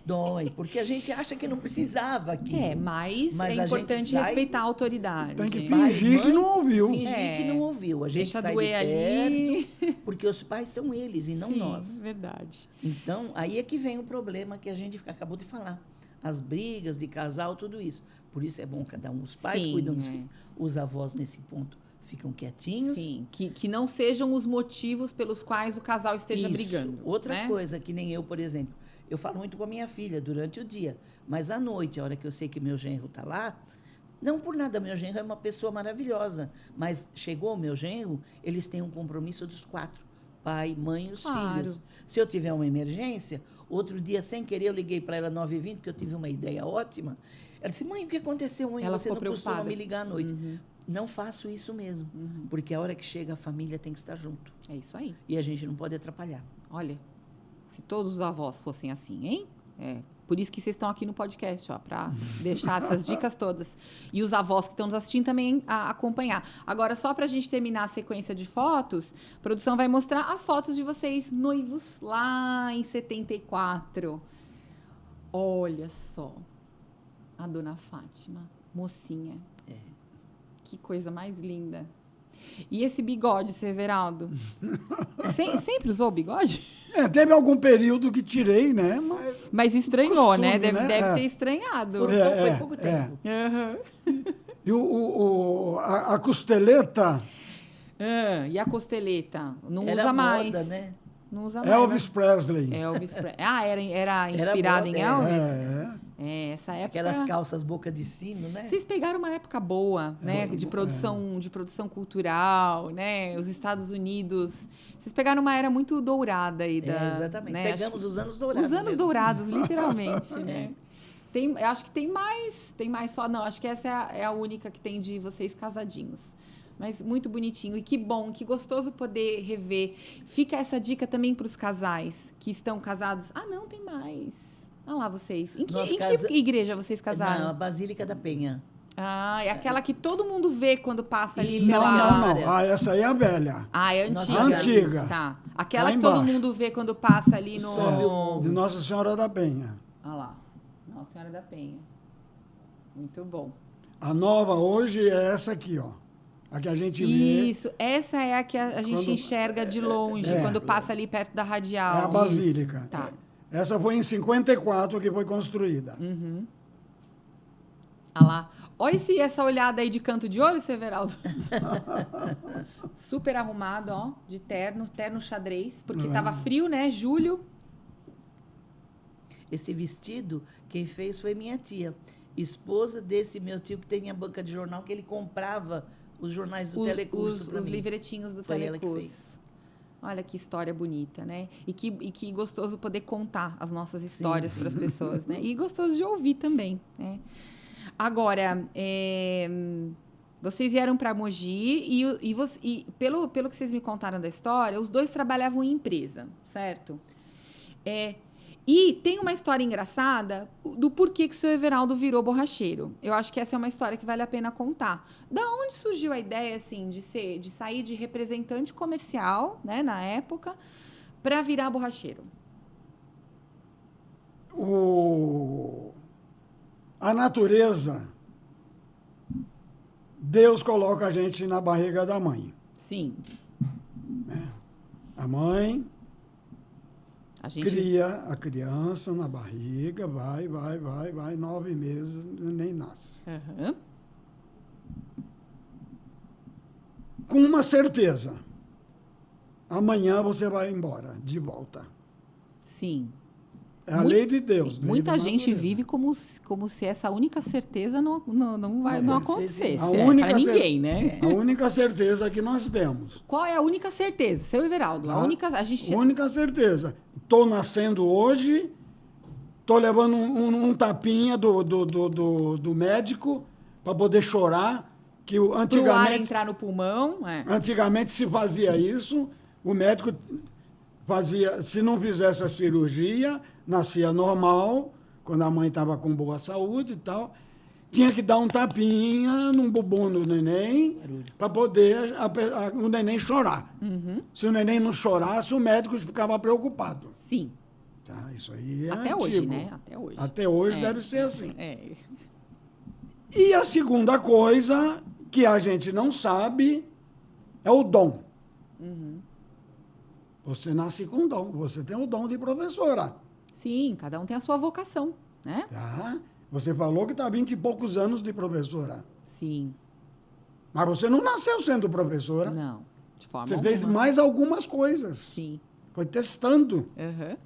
Dói, porque a gente acha que não precisava aqui. Mas é a importante gente respeitar a autoridade. Tem que fingir que não ouviu. Fingir que não ouviu. A gente deixa sai doer de perto, ali. porque os pais são eles e não nós. Verdade. Então, aí é que vem o problema que a gente acabou de falar. As brigas de casal, tudo isso. Por isso é bom cada um. Os pais cuidam dos filhos. Os avós, nesse ponto, ficam quietinhos. Sim, que não sejam os motivos pelos quais o casal esteja brigando. Outra coisa, que nem eu, por exemplo. Eu falo muito com a minha filha durante o dia, mas à noite, a hora que eu sei que meu genro está lá, não por nada, meu genro é uma pessoa maravilhosa, mas chegou o meu genro, eles têm um compromisso dos 4, pai, mãe e os filhos. Se eu tiver uma emergência, outro dia, sem querer, eu liguei para ela 9h20, porque eu tive uma ideia ótima. Ela disse, mãe, o que aconteceu? Mãe, ela você não preocupada. costuma me ligar à noite. Não faço isso mesmo, porque a hora que chega a família tem que estar junto. É isso aí. E a gente não pode atrapalhar. Olha, se todos os avós fossem assim, hein? Por isso que vocês estão aqui no podcast, ó, para deixar essas dicas todas. E os avós que estão nos assistindo também a acompanhar. Agora, só para a gente terminar a sequência de fotos, a produção vai mostrar as fotos de vocês noivos lá em 74. Olha só, a dona Fátima, mocinha. Que coisa mais linda. E esse bigode, Severaldo? Sempre usou bigode? Teve algum período que tirei, né? Mas estranhou, costume, né? Deve né? ter estranhado. Foi pouco tempo. E a costeleta... E a costeleta? Não Era usa moda, mais. né? Não usa mais. Elvis Presley. Elvis Presley. Era inspirado em Elvis? Essa época... Aquelas calças boca de sino, né? Vocês pegaram uma época boa, né? De produção cultural, né? Os Estados Unidos. Vocês pegaram uma era muito dourada aí da... Exatamente. Né? Pegamos os anos dourados. Os anos mesmo. dourados, literalmente, né? Eu acho que tem mais foto. Não, acho que essa é a única que tem de vocês casadinhos. Mas muito bonitinho. E que bom, que gostoso poder rever. Fica essa dica também para os casais que estão casados. Não, tem mais. Olha lá vocês. Em que igreja vocês casaram? Na Basílica da Penha. Ah, é aquela que todo mundo vê quando passa ali Isso. pela... Não. Ah, essa aí é a velha. Ah, é antiga. Antiga. Tá. Aquela Lá que todo embaixo. mundo vê quando passa ali no... Sério, de Nossa Senhora da Penha. Olha lá. Nossa Senhora da Penha. Muito bom. A nova hoje é essa aqui, ó. A que a gente vê. Isso, essa é a que a gente Quando- enxerga de longe, quando passa ali perto da radial. É a Basílica. Isso. Tá. Essa foi em 54 que foi construída. Olha lá. Olha essa olhada aí de canto de olho, Severaldo. Super arrumado, ó, de terno xadrez, porque tava frio, né? Julho. Esse vestido, quem fez foi minha tia, esposa desse meu tio que tem a banca de jornal, que ele comprava os jornais do Telecurso para Os mim. livretinhos do Foi ela que Telecurso. fez. Olha que história bonita, né? E que gostoso poder contar as nossas histórias para as pessoas, né? E gostoso de ouvir também, né? Agora, vocês vieram para Mogi e pelo que vocês me contaram da história, os dois trabalhavam em empresa, certo? E tem uma história engraçada do porquê que o seu Everaldo virou borracheiro. Eu acho que essa é uma história que vale a pena contar. Da onde surgiu a ideia, assim, de sair de representante comercial, né, na época, para virar borracheiro? A natureza, Deus coloca a gente na barriga da mãe. Sim. A mãe A gente... cria a criança na barriga, vai, 9 meses, nem nasce. Uhum. Com uma certeza, amanhã você vai embora, de volta. Sim. É a lei de Deus. Sim. Lei Muita da gente natureza. vive como se essa única certeza não vai não acontecesse. A única para ninguém, né? A única certeza que nós temos. Qual é a única certeza? Seu Everaldo, a gente... Única certeza. Estou nascendo hoje, estou levando um tapinha do médico para poder chorar, que Pro ar antigamente, entrar no pulmão, antigamente se fazia isso, o médico fazia, se não fizesse a cirurgia, nascia normal, quando a mãe estava com boa saúde e tal, tinha que dar um tapinha num bumbum do neném para poder o neném chorar. Se o neném não chorasse, o médico ficava preocupado. Sim. Tá, isso aí é Até antigo. hoje, né? Até hoje. Até hoje deve ser assim. É. E a segunda coisa que a gente não sabe é o dom. Você nasce com dom, você tem o dom de professora. Sim, cada um tem a sua vocação, né? Tá? Você falou que está há 20 e poucos anos de professora. Sim. Mas você não nasceu sendo professora. Não, de forma Você alguma. fez mais algumas coisas. Sim. Foi testando. Uhum.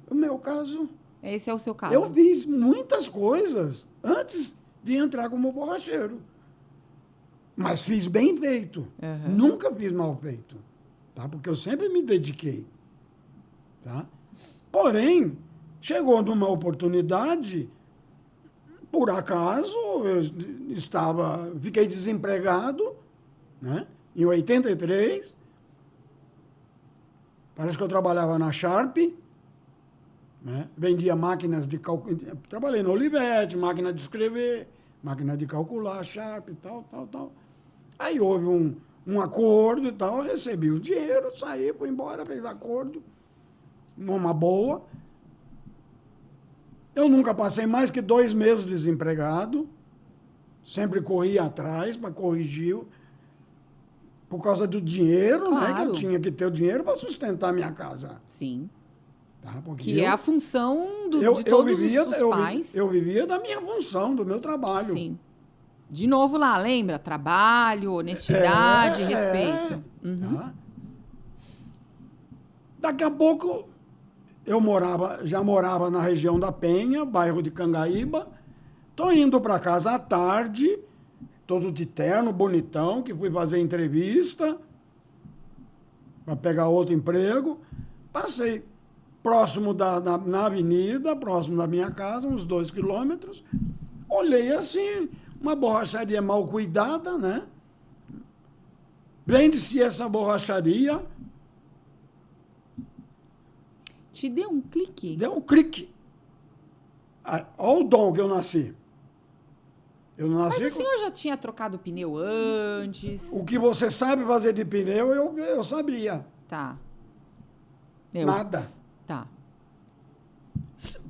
No meu caso, Esse é o seu caso. eu fiz muitas coisas antes de entrar como borracheiro. Mas fiz bem feito. Uhum. Nunca fiz mal feito. Tá? Porque eu sempre me dediquei. Tá? Porém, chegou numa oportunidade, por acaso, fiquei desempregado, né? Em 83. Parece que eu trabalhava na Sharp, né? Vendia máquinas de calcular. Trabalhei no Olivetti, máquina de escrever, máquina de calcular, Sharp e tal. Aí houve um acordo e tal, eu recebi o dinheiro, saí, fui embora, fez acordo, numa boa. Eu nunca passei mais que 2 meses desempregado, sempre corria atrás para corrigir, por causa do dinheiro, né? Que eu tinha que ter o dinheiro para sustentar a minha casa. Sim. Tá? Porque Que é a função de todos os pais. Eu vivia da minha função, do meu trabalho. Sim. De novo lá, lembra? Trabalho, honestidade, respeito. Uhum. Tá? Daqui a pouco, já morava na região da Penha, bairro de Cangaíba. Estou indo para casa à tarde, todo de terno, bonitão, que fui fazer entrevista para pegar outro emprego. Passei próximo na avenida, próximo da minha casa, uns 2 quilômetros. Olhei assim, uma borracharia mal cuidada, né? Vende-se essa borracharia. Te deu um clique? Deu um clique. Olha o dom que eu nasci. Eu não Mas nasci o senhor já tinha trocado pneu antes? O que você sabe fazer de pneu, eu sabia. Tá. Nada. Tá.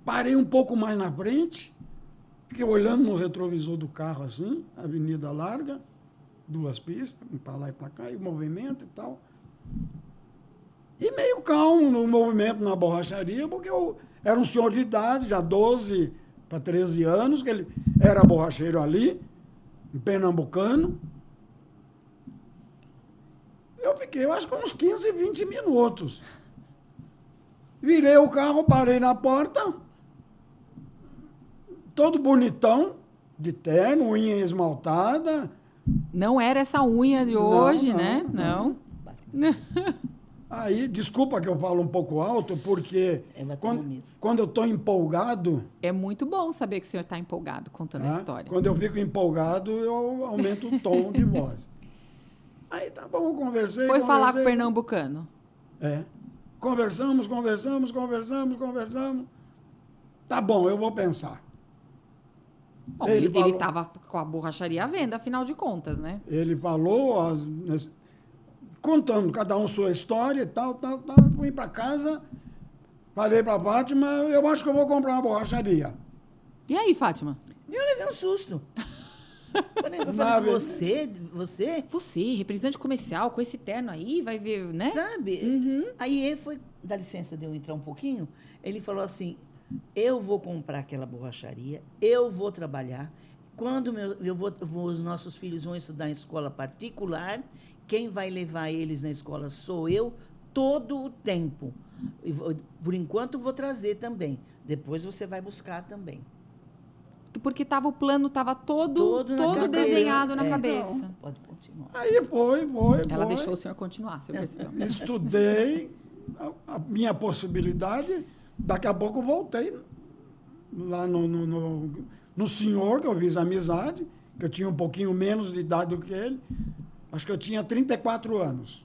Parei um pouco mais na frente, fiquei olhando no retrovisor do carro assim, avenida larga, 2 pistas, para lá e para cá, e movimento e tal. E meio calmo no movimento na borracharia, porque eu era um senhor de idade, já 12 para 13 anos, que ele era borracheiro ali, em Pernambucano. Eu fiquei, eu acho que uns 15, 20 minutos. Virei o carro, parei na porta, todo bonitão, de terno, unha esmaltada. Não era essa unha de hoje, né? Não. Aí, desculpa que eu falo um pouco alto, porque quando eu estou empolgado... É muito bom saber que o senhor está empolgado contando a história. Quando eu fico empolgado, eu aumento o tom de voz. Aí, tá bom, conversei. Foi falar com o pernambucano. É. Conversamos. Tá bom, eu vou pensar. Bom, ele estava com a borracharia à venda, afinal de contas, né? Ele falou, contando cada um sua história e tal. Fui para casa, falei para a Fátima, eu acho que eu vou comprar uma borracharia. E aí, Fátima? Eu levei um susto. Eu falei assim, você, representante comercial, com esse terno aí, vai ver, né? Sabe? Uhum. Aí ele foi, dá licença de eu entrar um pouquinho, ele falou assim, eu vou comprar aquela borracharia, eu vou trabalhar, quando os nossos filhos vão estudar em escola particular, quem vai levar eles na escola sou eu, todo o tempo. Por enquanto, vou trazer também. Depois você vai buscar também. Porque o plano estava todo desenhado na cabeça. Então, pode continuar. Aí foi. Ela deixou o senhor continuar, o senhor percebeu. Estudei a minha possibilidade, daqui a pouco voltei lá no senhor, que eu fiz amizade, que eu tinha um pouquinho menos de idade do que ele. Acho que eu tinha 34 anos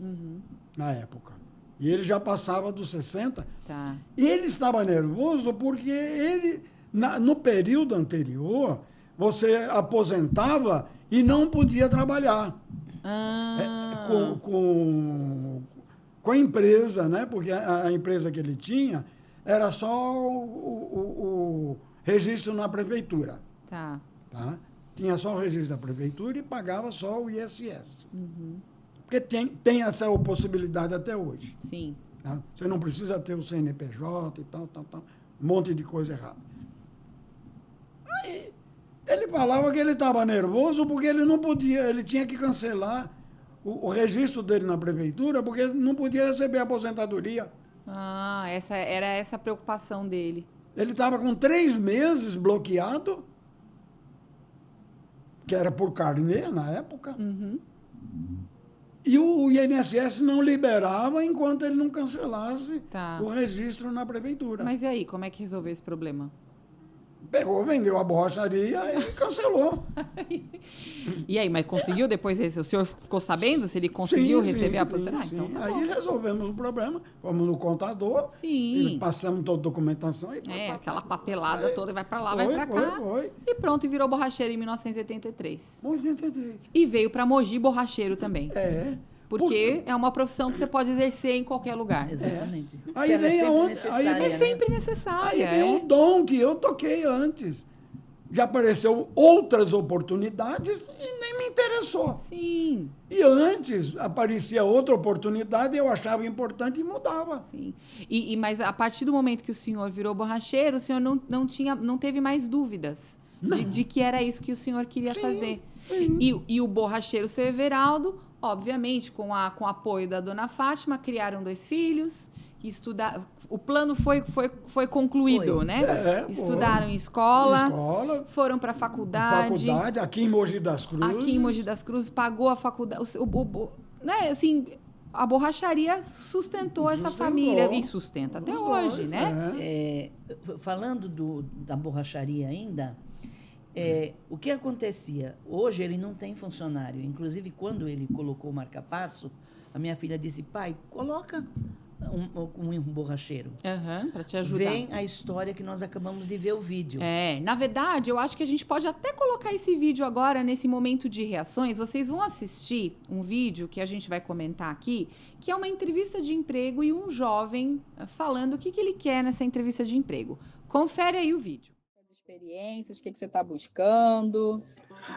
na época. E ele já passava dos 60. Tá. E ele estava nervoso porque ele... no período anterior, você aposentava e não podia trabalhar com a empresa, né? Porque a empresa que ele tinha era só o registro na prefeitura. Tá. Tinha só o registro da prefeitura e pagava só o ISS. Porque tem essa possibilidade até hoje. Sim. Tá? Você não precisa ter o CNPJ e tal. Um monte de coisa errada. Aí, ele falava que ele estava nervoso porque ele não podia, ele tinha que cancelar o registro dele na prefeitura porque não podia receber aposentadoria. Era essa a preocupação dele. Ele estava com 3 meses bloqueado, que era por carnê na época, e o INSS não liberava enquanto ele não cancelasse o registro na prefeitura. Mas e aí, como é que resolveu esse problema? Pegou, vendeu a borracharia e cancelou. E aí, mas conseguiu depois? O senhor ficou sabendo se ele conseguiu receber a aposentadoria? Sim. Então, aí resolvemos o problema, fomos no contador, passamos toda a documentação. Aquela papelada toda, vai para lá, vai para cá. E pronto, e virou borracheiro em 1983. 83. E veio para Mogi borracheiro também. Porque é uma profissão que você pode exercer em qualquer lugar. Exatamente. Aí vem é sempre necessária. Aí vem o dom que eu toquei antes. Já apareceu outras oportunidades e nem me interessou. Sim. E antes aparecia outra oportunidade, eu achava importante e mudava. Sim. Mas a partir do momento que o senhor virou borracheiro, o senhor não teve mais dúvidas de que era isso que o senhor queria fazer. Sim. E o borracheiro, seu Everaldo, obviamente, com o apoio da dona Fátima, criaram 2 filhos, o plano foi concluído, né? Estudaram em escola, foram para a faculdade. Aqui em Mogi das Cruzes. Pagou a faculdade. Né? Assim, a borracharia sustentou essa família e sustenta até hoje, né? Falando da borracharia ainda, o que acontecia? Hoje ele não tem funcionário. Inclusive, quando ele colocou o marca-passo, a minha filha disse, pai, coloca um borracheiro. Para te ajudar. Vem a história que nós acabamos de ver o vídeo. Na verdade, eu acho que a gente pode até colocar esse vídeo agora, nesse momento de reações. Vocês vão assistir um vídeo que a gente vai comentar aqui, que é uma entrevista de emprego e um jovem falando o que ele quer nessa entrevista de emprego. Confere aí o vídeo. Experiências, o que você está buscando?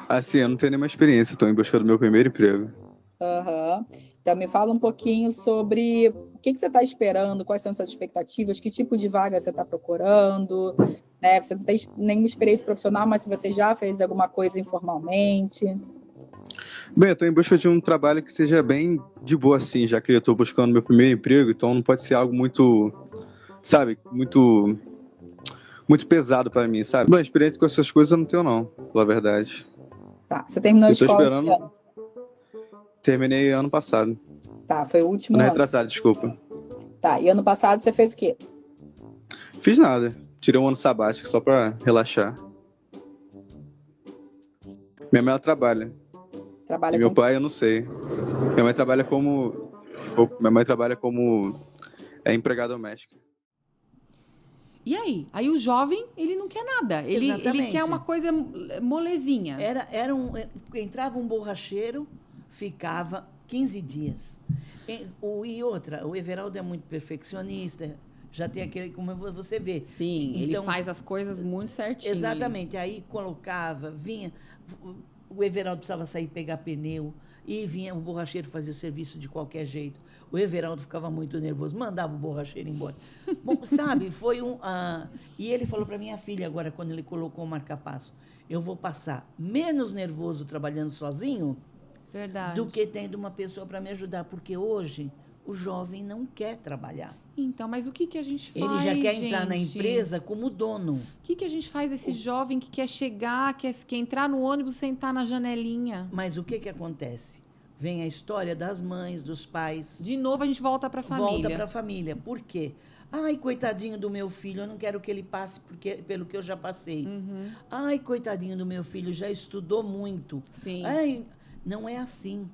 Assim, eu não tenho nenhuma experiência, estou em busca do meu primeiro emprego. Então, me fala um pouquinho sobre o que você está esperando, quais são as suas expectativas, que tipo de vaga você está procurando, né? Você não tem nenhuma experiência profissional, mas se você já fez alguma coisa informalmente. Bem, eu estou em busca de um trabalho que seja bem de boa, assim, já que eu estou buscando meu primeiro emprego, então não pode ser algo muito, sabe, muito pesado para mim, sabe? Bom, experiência com essas coisas eu não tenho, não, pela verdade. Tá, você terminou a escola? Esperando. Terminei ano passado. Tá, foi o último ano. Retrasado, desculpa. Tá, e ano passado você fez o quê? Fiz nada. Tirei um ano sabático só pra relaxar. Minha mãe, ela trabalha. Trabalha e meu pai, eu não sei. Minha mãe trabalha como empregada doméstica. E aí? Aí o jovem, ele não quer nada. Ele quer uma coisa molezinha. Entrava um borracheiro, ficava 15 dias. E outra, o Everaldo é muito perfeccionista, já tem aquele, como você vê. Sim, então, ele faz as coisas muito certinho. Exatamente, aí colocava, vinha, o Everaldo precisava sair pegar pneu, e vinha o borracheiro fazer o serviço de qualquer jeito. O Everaldo ficava muito nervoso, mandava o borracheiro embora. Bom, sabe, foi e ele falou para minha filha agora, quando ele colocou o marca-passo, eu vou passar menos nervoso trabalhando sozinho do que tendo uma pessoa para me ajudar, porque hoje o jovem não quer trabalhar. Então, mas o que a gente faz, ele já quer entrar na empresa como dono. O que a gente faz esse jovem que quer chegar, quer entrar no ônibus, sentar na janelinha? Mas o que acontece? Vem a história das mães, dos pais. De novo a gente volta para a família. Volta para a família. Por quê? Ai, coitadinho do meu filho, eu não quero que ele passe pelo que eu já passei. Ai, coitadinho do meu filho, já estudou muito. Sim. Ai, não é assim.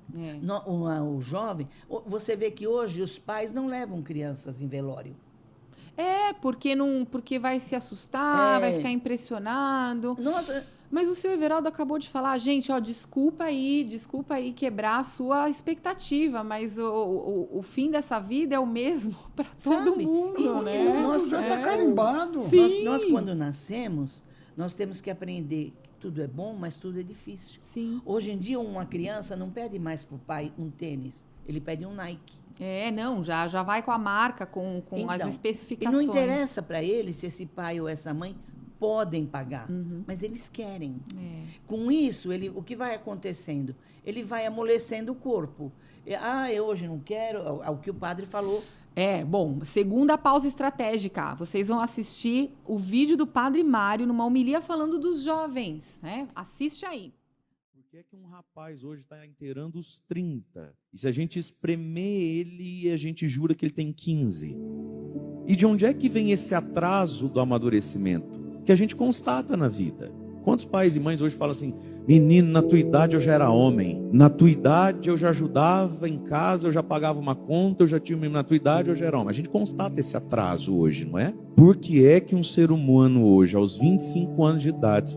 O jovem... Você vê que hoje os pais não levam crianças em velório. Porque vai se assustar, vai ficar impressionado. Nossa... Mas o seu Everaldo acabou de falar, gente, desculpa aí quebrar a sua expectativa, mas o fim dessa vida é o mesmo para todo mundo, né? Nós já está carimbado. Nós, quando nascemos, nós temos que aprender que tudo é bom, mas tudo é difícil. Sim. Hoje em dia, uma criança não pede mais para o pai um tênis, ele pede um Nike. Já vai com a marca, com as especificações. E não interessa para ele se esse pai ou essa mãe podem pagar, mas eles querem. Com isso, o que vai acontecendo? Ele vai amolecendo o corpo. Eu hoje não quero, o que o padre falou. Bom, segunda pausa estratégica. Vocês vão assistir o vídeo do Padre Mário numa homilia falando dos jovens, né? Assiste aí. Por que é que um rapaz hoje está inteirando os 30? E se a gente espremer ele, a gente jura que ele tem 15? E de onde é que vem esse atraso do amadurecimento? Que a gente constata na vida. Quantos pais e mães hoje falam assim: menino, na tua idade eu já era homem, na tua idade eu já ajudava em casa, eu já pagava uma conta, eu já tinha, na tua idade eu já era homem. A gente constata esse atraso hoje, não é? Por que é que um ser humano hoje, aos 25 anos de idade,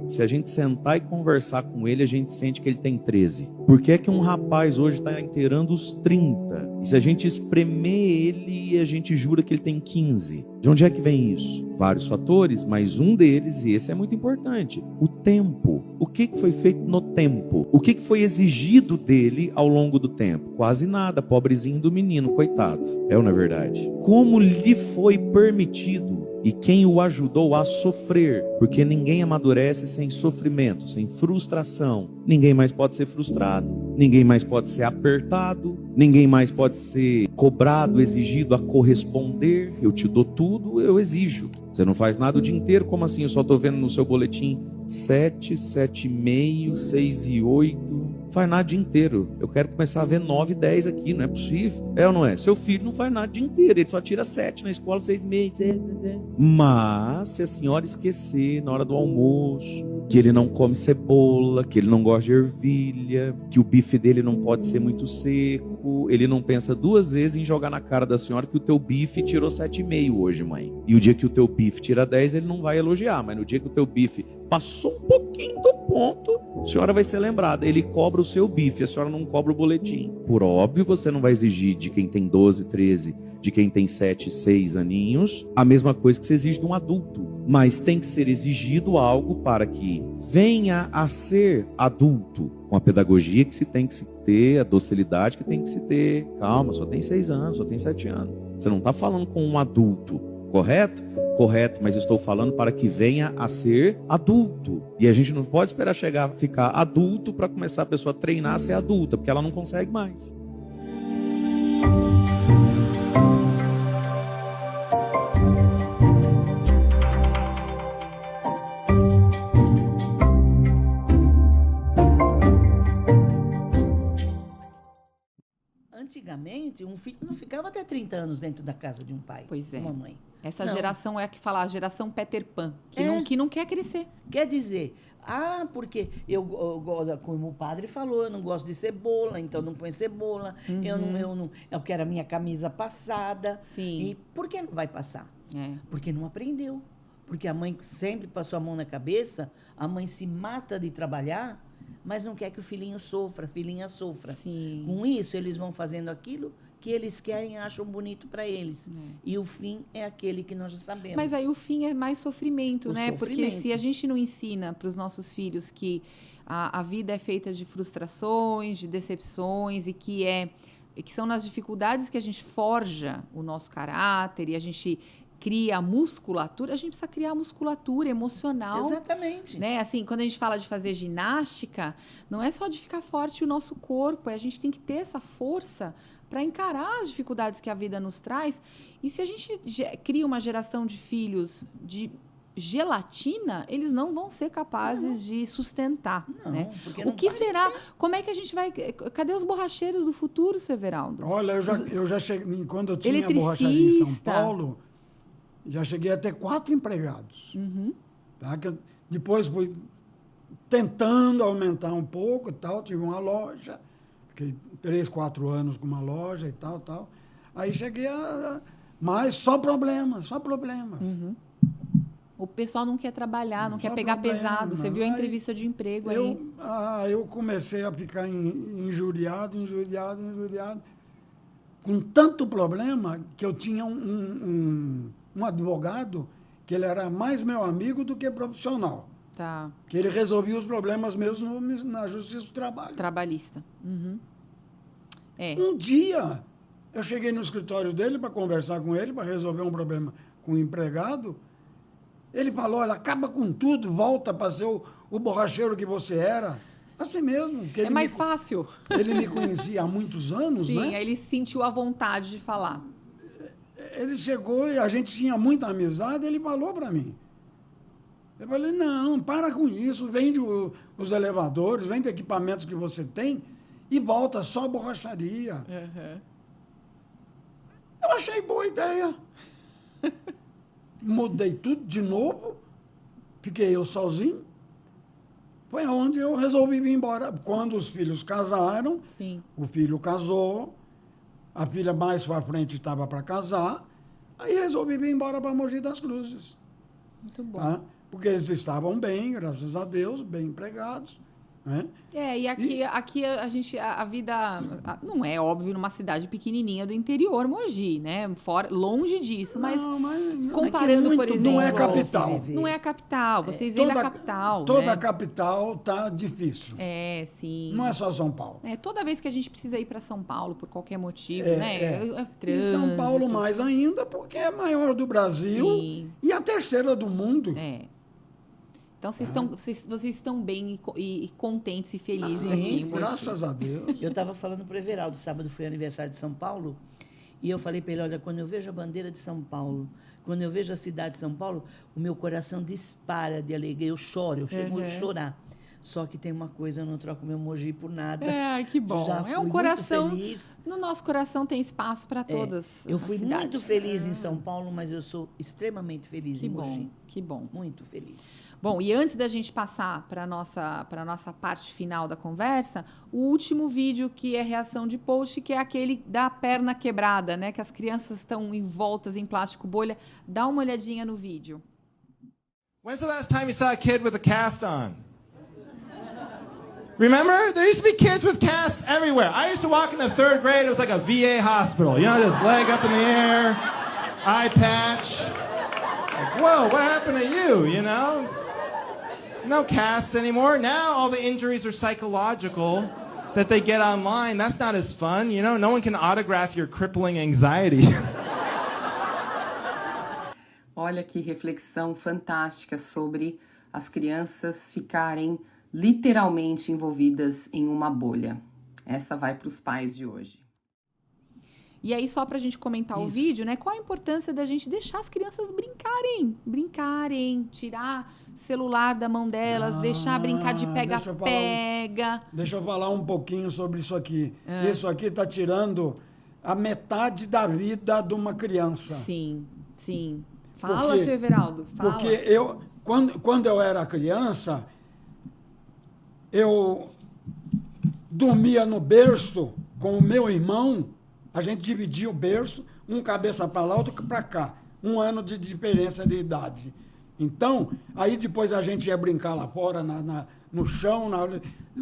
se a gente sentar e conversar com ele, a gente sente que ele tem 13? Por que é que um rapaz hoje está inteirando os 30? E se a gente espremer ele, a gente jura que ele tem 15? De onde é que vem isso? Vários fatores, mas um deles, e esse é muito importante, o tempo. O que foi feito no tempo? O que foi exigido dele ao longo do tempo? Quase nada, pobrezinho do menino, coitado. Ou não é verdade? Como lhe foi permitido e quem o ajudou a sofrer? Porque ninguém amadurece sem sofrimento, sem frustração. Ninguém mais pode ser frustrado, ninguém mais pode ser apertado, ninguém mais pode ser cobrado, exigido a corresponder. Eu te dou tudo, eu exijo. Você não faz nada o dia inteiro? Como assim? Eu só estou vendo no seu boletim 7, 7,5, 6 e 8. Faz nada o dia inteiro. Eu quero começar a ver 9 e 10 aqui, não é possível. Ou não é? Seu filho não faz nada o dia inteiro, ele só tira 7 na escola, 6,5. Mas se a senhora esquecer na hora do almoço, que ele não come cebola, que ele não gosta de ervilha, que o bife dele não pode ser muito seco. Ele não pensa 2 vezes em jogar na cara da senhora que o teu bife tirou 7,5 hoje, mãe. E o dia que o teu bife tira 10, ele não vai elogiar, mas no dia que o teu bife passou um pouquinho do ponto, a senhora vai ser lembrada. Ele cobra o seu bife, a senhora não cobra o boletim. Por óbvio, você não vai exigir de quem tem 12, 13, de quem tem 7, 6 aninhos, a mesma coisa que você exige de um adulto. Mas tem que ser exigido algo para que venha a ser adulto, com a pedagogia que se tem que se ter, a docilidade que tem que se ter. Calma, só tem 6 anos, só tem 7 anos. Você não está falando com um adulto, correto? Correto, mas eu estou falando para que venha a ser adulto. E a gente não pode esperar ficar adulto para começar a pessoa a treinar a ser adulta, porque ela não consegue mais. Antigamente, um filho não ficava até 30 anos dentro da casa de um pai, Pois é. uma mãe. Essa Não. geração é a que fala, a geração Peter Pan, É. que não quer crescer. Quer dizer, porque como o padre falou, eu não gosto de cebola, então não põe cebola, eu quero a minha camisa passada. Sim. E por que não vai passar? É. Porque não aprendeu. Porque a mãe sempre passou a mão na cabeça, a mãe se mata de trabalhar, mas não quer que o filhinho sofra, a filhinha sofra. Sim. Com isso, eles vão fazendo aquilo que eles querem e acham bonito para eles. E o fim é aquele que nós já sabemos. Mas aí o fim é mais sofrimento, O né? Porque sofrimento. se a gente não ensina para os nossos filhos que a vida é feita de frustrações, de decepções e que são nas dificuldades que a gente forja o nosso caráter e a gente cria a musculatura, a gente precisa criar a musculatura emocional. Exatamente. Né? Assim, quando a gente fala de fazer ginástica, não é só de ficar forte o nosso corpo, a gente tem que ter essa força para encarar as dificuldades que a vida nos traz. E se a gente cria uma geração de filhos de gelatina, eles não vão ser capazes de sustentar. Não, Né? porque O não que vai será? Como é que a gente vai... Cadê os borracheiros do futuro, Severaldo? Olha, eu já cheguei, quando eu tinha a borracharia em São Eletricista. Paulo, já cheguei a ter 4 empregados. Tá? Que depois fui tentando aumentar um pouco e tal, tive uma loja, fiquei 3, 4 anos com uma loja e tal, tal. Aí cheguei mas só problemas, só problemas. O pessoal não quer trabalhar, não quer Só pegar problema. pesado. Você viu a Aí entrevista de emprego aí? Eu comecei a ficar injuriado, com tanto problema que eu tinha um advogado que ele era mais meu amigo do que profissional. Tá. Que ele resolvia os problemas meus na Justiça do Trabalho. Trabalhista. É. Um dia, eu cheguei no escritório dele para conversar com ele, para resolver um problema com o empregado. Ele falou, olha, acaba com tudo, volta para ser o borracheiro que você era. Assim mesmo. Que É ele mais fácil. Ele me conhecia há muitos anos, Sim, né? aí ele sentiu a vontade de falar. Ele chegou e a gente tinha muita amizade, ele falou para mim. Eu falei, não, para com isso, vende os elevadores, vende equipamentos que você tem e volta só a borracharia. Eu achei boa ideia. Mudei tudo de novo, fiquei eu sozinho. Foi onde eu resolvi vir embora. Quando os filhos casaram, Sim. o filho casou, a filha mais para frente estava para casar, aí resolvi vir embora para Mogi das Cruzes. Muito bom. Tá? Porque eles estavam bem, graças a Deus, bem empregados. Né? E aqui a vida não é óbvio numa cidade pequenininha do interior, Mogi, né? Longe disso, mas comparando, por exemplo, não é capital. Não é a capital. Vocês vêm da capital, toda né? a capital tá difícil. Sim. Não é só São Paulo. Toda vez que a gente precisa ir para São Paulo por qualquer motivo, É, né? é. Trânsito. E São Paulo mais ainda, porque é maior do Brasil e a terceira do mundo. Então, vocês estão bem e contentes e felizes Sim, aqui em sim. Mogi. Graças a Deus. Eu estava falando para o Everaldo, sábado foi aniversário de São Paulo, e eu falei para ele, olha, quando eu vejo a bandeira de São Paulo, quando eu vejo a cidade de São Paulo, o meu coração dispara de alegria, eu choro, eu chego a chorar. Só que tem uma coisa, eu não troco meu Mogi por nada. Que bom. Já É fui um muito coração. feliz. No nosso coração tem espaço para todas. Eu as fui cidades. muito feliz em São Paulo, mas eu sou extremamente feliz Que em bom, Mogi. que bom. Muito feliz. Bom, e antes da gente passar para a nossa parte final da conversa, o último vídeo que é reação de post, que é aquele da perna quebrada, né? Que as crianças estão envoltas em plástico bolha. Dá uma olhadinha no vídeo. When's the last time you saw a kid with a cast on? Remember? There used to be kids with casts everywhere. I used to walk in the 3rd grade, it was like a VA hospital. You know, this leg up in the air, eye patch. Like, whoa, what happened to you, you know? No casts anymore. Now all the injuries are psychological that they get online. That's not as fun, you know? No one can autograph your crippling anxiety. Olha que reflexão fantástica sobre as crianças ficarem literalmente envolvidas em uma bolha. Essa vai para os pais de hoje. E aí, só para a gente comentar o vídeo, né? Qual a importância da gente deixar as crianças brincarem, tirar o celular da mão delas, deixar brincar de pega-pega. Deixa eu falar um pouquinho sobre isso aqui. Isso aqui está tirando a metade da vida de uma criança. Sim. Fala, seu Everaldo, fala. Porque quando eu era criança, eu dormia no berço com o meu irmão, a gente dividia o berço, um cabeça para lá, outro para cá. 1 ano de diferença de idade. Então, aí depois a gente ia brincar lá fora, no chão,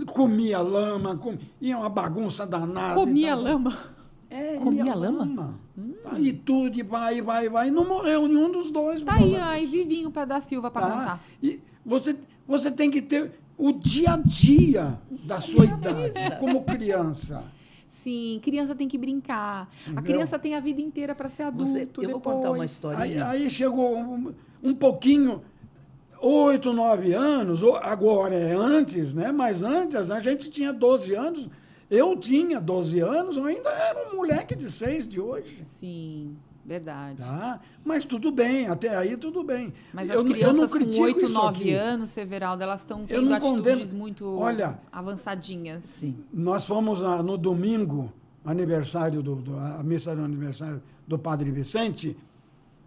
comia lama, ia uma bagunça danada. Comia lama? Comia lama? E tudo, e vai, e não morreu nenhum dos dois. Tá aí Vivinho para da Silva para contar. E você tem que ter o dia a dia da sua idade, como criança. Sim, criança tem que brincar. Entendeu? A criança tem a vida inteira para ser adulto. Eu vou contar uma historinha. Aí chegou um pouquinho, 8, 9 anos, agora é antes, né? Mas antes a gente tinha 12 anos. Eu tinha 12 anos, eu ainda era um moleque de 6 de hoje. Sim, verdade. Tá? Mas tudo bem, até aí tudo bem. Mas as crianças com 8, 9 anos, Severaldo, elas estão tendo atitudes muito avançadinhas. Sim. Nós fomos no domingo, aniversário a missa do aniversário do Padre Vicente.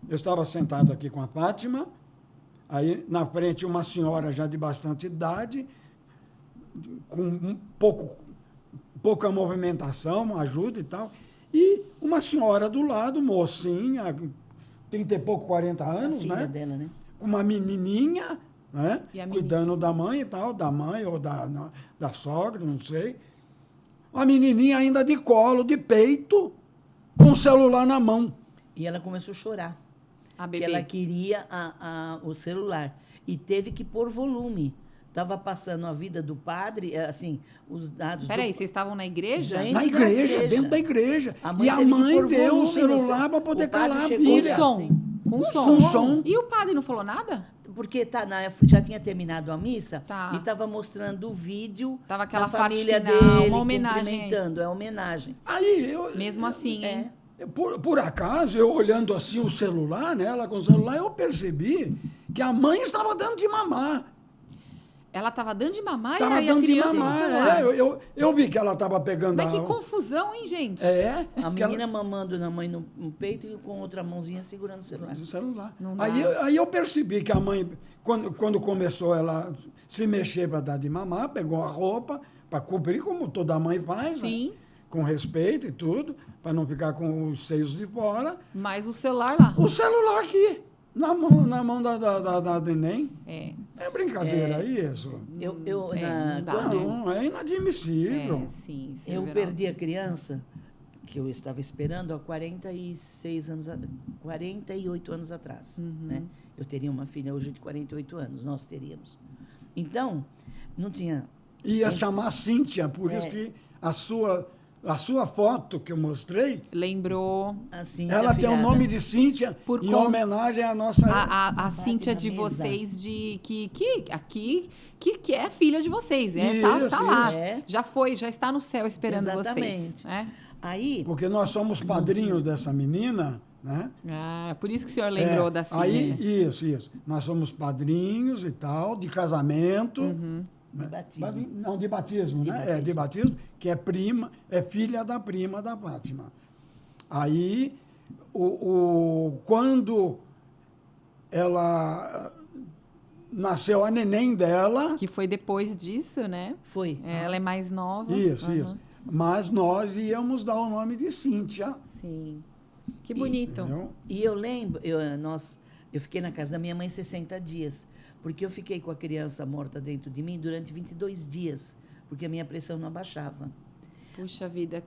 Eu estava sentado aqui com a Fátima, aí na frente uma senhora já de bastante idade, com pouca movimentação, ajuda e tal, e uma senhora do lado, mocinha, 30 e pouco, 40 anos, filha né? dela, né? Com uma menininha, né? E a Cuidando da mãe e tal, da mãe ou da sogra, não sei. A menininha ainda de colo, de peito, com o celular na mão. E ela começou a chorar. A Que bebê. ela queria o celular. E teve que pôr volume. Estava passando a vida do padre, assim, os dados... Peraí, vocês estavam na igreja? Dentro Na da igreja, dentro da igreja. A E a teve que mãe pôr deu o volume no celular para poder o padre calar a chegou Com filha. som. assim. Com som. Com som. E o padre não falou nada? Porque já tinha terminado a missa Tá. e estava mostrando o vídeo Tava aquela da parte família final, dele, uma homenagem aí. cumprimentando. É homenagem. Aí Mesmo assim, hein? Por acaso, eu olhando assim o celular, né, ela com o celular, eu percebi que a mãe estava dando de mamar. Ela tava dando de mamar Estava e aí a dando de criança... mamar. Eu vi que ela estava pegando Mas que confusão, hein, gente? A que ela- menina mamando na mãe no peito e com outra mãozinha segurando o celular. do celular. Não dá. Aí eu percebi que a mãe, quando começou ela se mexer para dar de mamar, pegou a roupa para cobrir, como toda mãe faz, né? Sim. Com respeito e tudo, para não ficar com os seios de fora. Mas o celular lá. O celular aqui, na mão da neném. É, É brincadeira isso. Não dá, Não, é inadmissível. sim, Eu Everaldo. perdi a criança que eu estava esperando há 48 anos atrás. Né? Eu teria uma filha hoje de 48 anos, nós teríamos. Então, não tinha... Ia chamar Cíntia, por isso que a sua foto que eu mostrei, Lembrou Assim, ela tem o nome de Cíntia Por em conta- homenagem à nossa... a Cíntia de na mesa. vocês, que é filha de vocês, né? Tá Isso, lá. isso. É. Já está no céu esperando Exatamente. vocês. É? Aí, Porque nós somos padrinhos dessa menina, né? Ah, por isso que o senhor lembrou É, da Cíntia. aí, isso. Nós somos padrinhos e tal, de casamento, De batismo. Não, de batismo, De né? batismo. De batismo, que é filha da prima da Fátima. Aí, quando ela nasceu a neném dela, Que foi depois disso, né? Foi. Ela é mais nova. isso, Aham. isso. Mas nós íamos dar o nome de Cíntia. Sim. Que bonito. Entendeu? E eu lembro, eu fiquei na casa da minha mãe 60 dias, porque eu fiquei com a criança morta dentro de mim durante 22 dias, porque a minha pressão não abaixava. Puxa vida.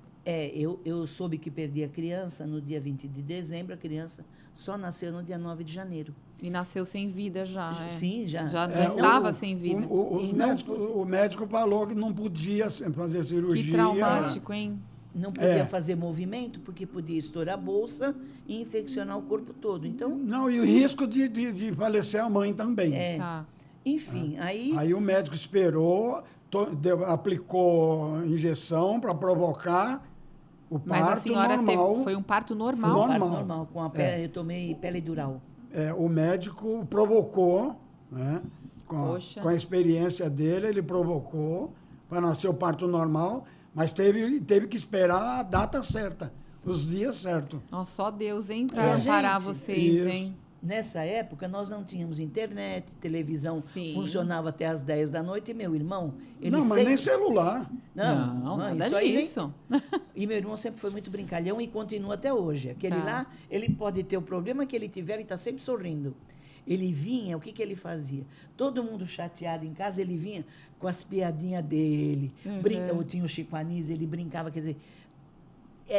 Eu soube que perdi a criança no dia 20 de dezembro, a criança só nasceu no dia 9 de janeiro. E nasceu sem vida já. Sim, já. Já É, estava sem vida. O médico falou que não podia fazer cirurgia. Que traumático, hein? Não podia fazer movimento, porque podia estourar a bolsa e infeccionar o corpo todo. Então, Não, e o risco de falecer a mãe também. Tá. enfim, aí Aí o médico esperou, aplicou injeção para provocar o Mas a parto senhora normal. foi um parto Foi normal? parto normal. normal, com a pele, eu tomei pele-dural. O médico provocou, né? Poxa. Com a experiência dele, ele provocou para nascer o parto normal, mas teve que esperar a data certa, os dias certos. Nossa, só Deus, hein? Pra amparar Gente, vocês, isso. hein? Nessa época, nós não tínhamos internet, televisão Sim. funcionava até às 10 da noite, e meu irmão... Ele Não, mas sempre... nem celular. Não, nada aí nem- disso. E meu irmão sempre foi muito brincalhão e continua até hoje. Aquele Tá. lá, ele pode ter o problema que ele tiver, ele está sempre sorrindo. Ele vinha, o que ele fazia? Todo mundo chateado em casa, ele vinha com as piadinhas dele. Eu tinha o Chico Anísio, ele brincava, quer dizer...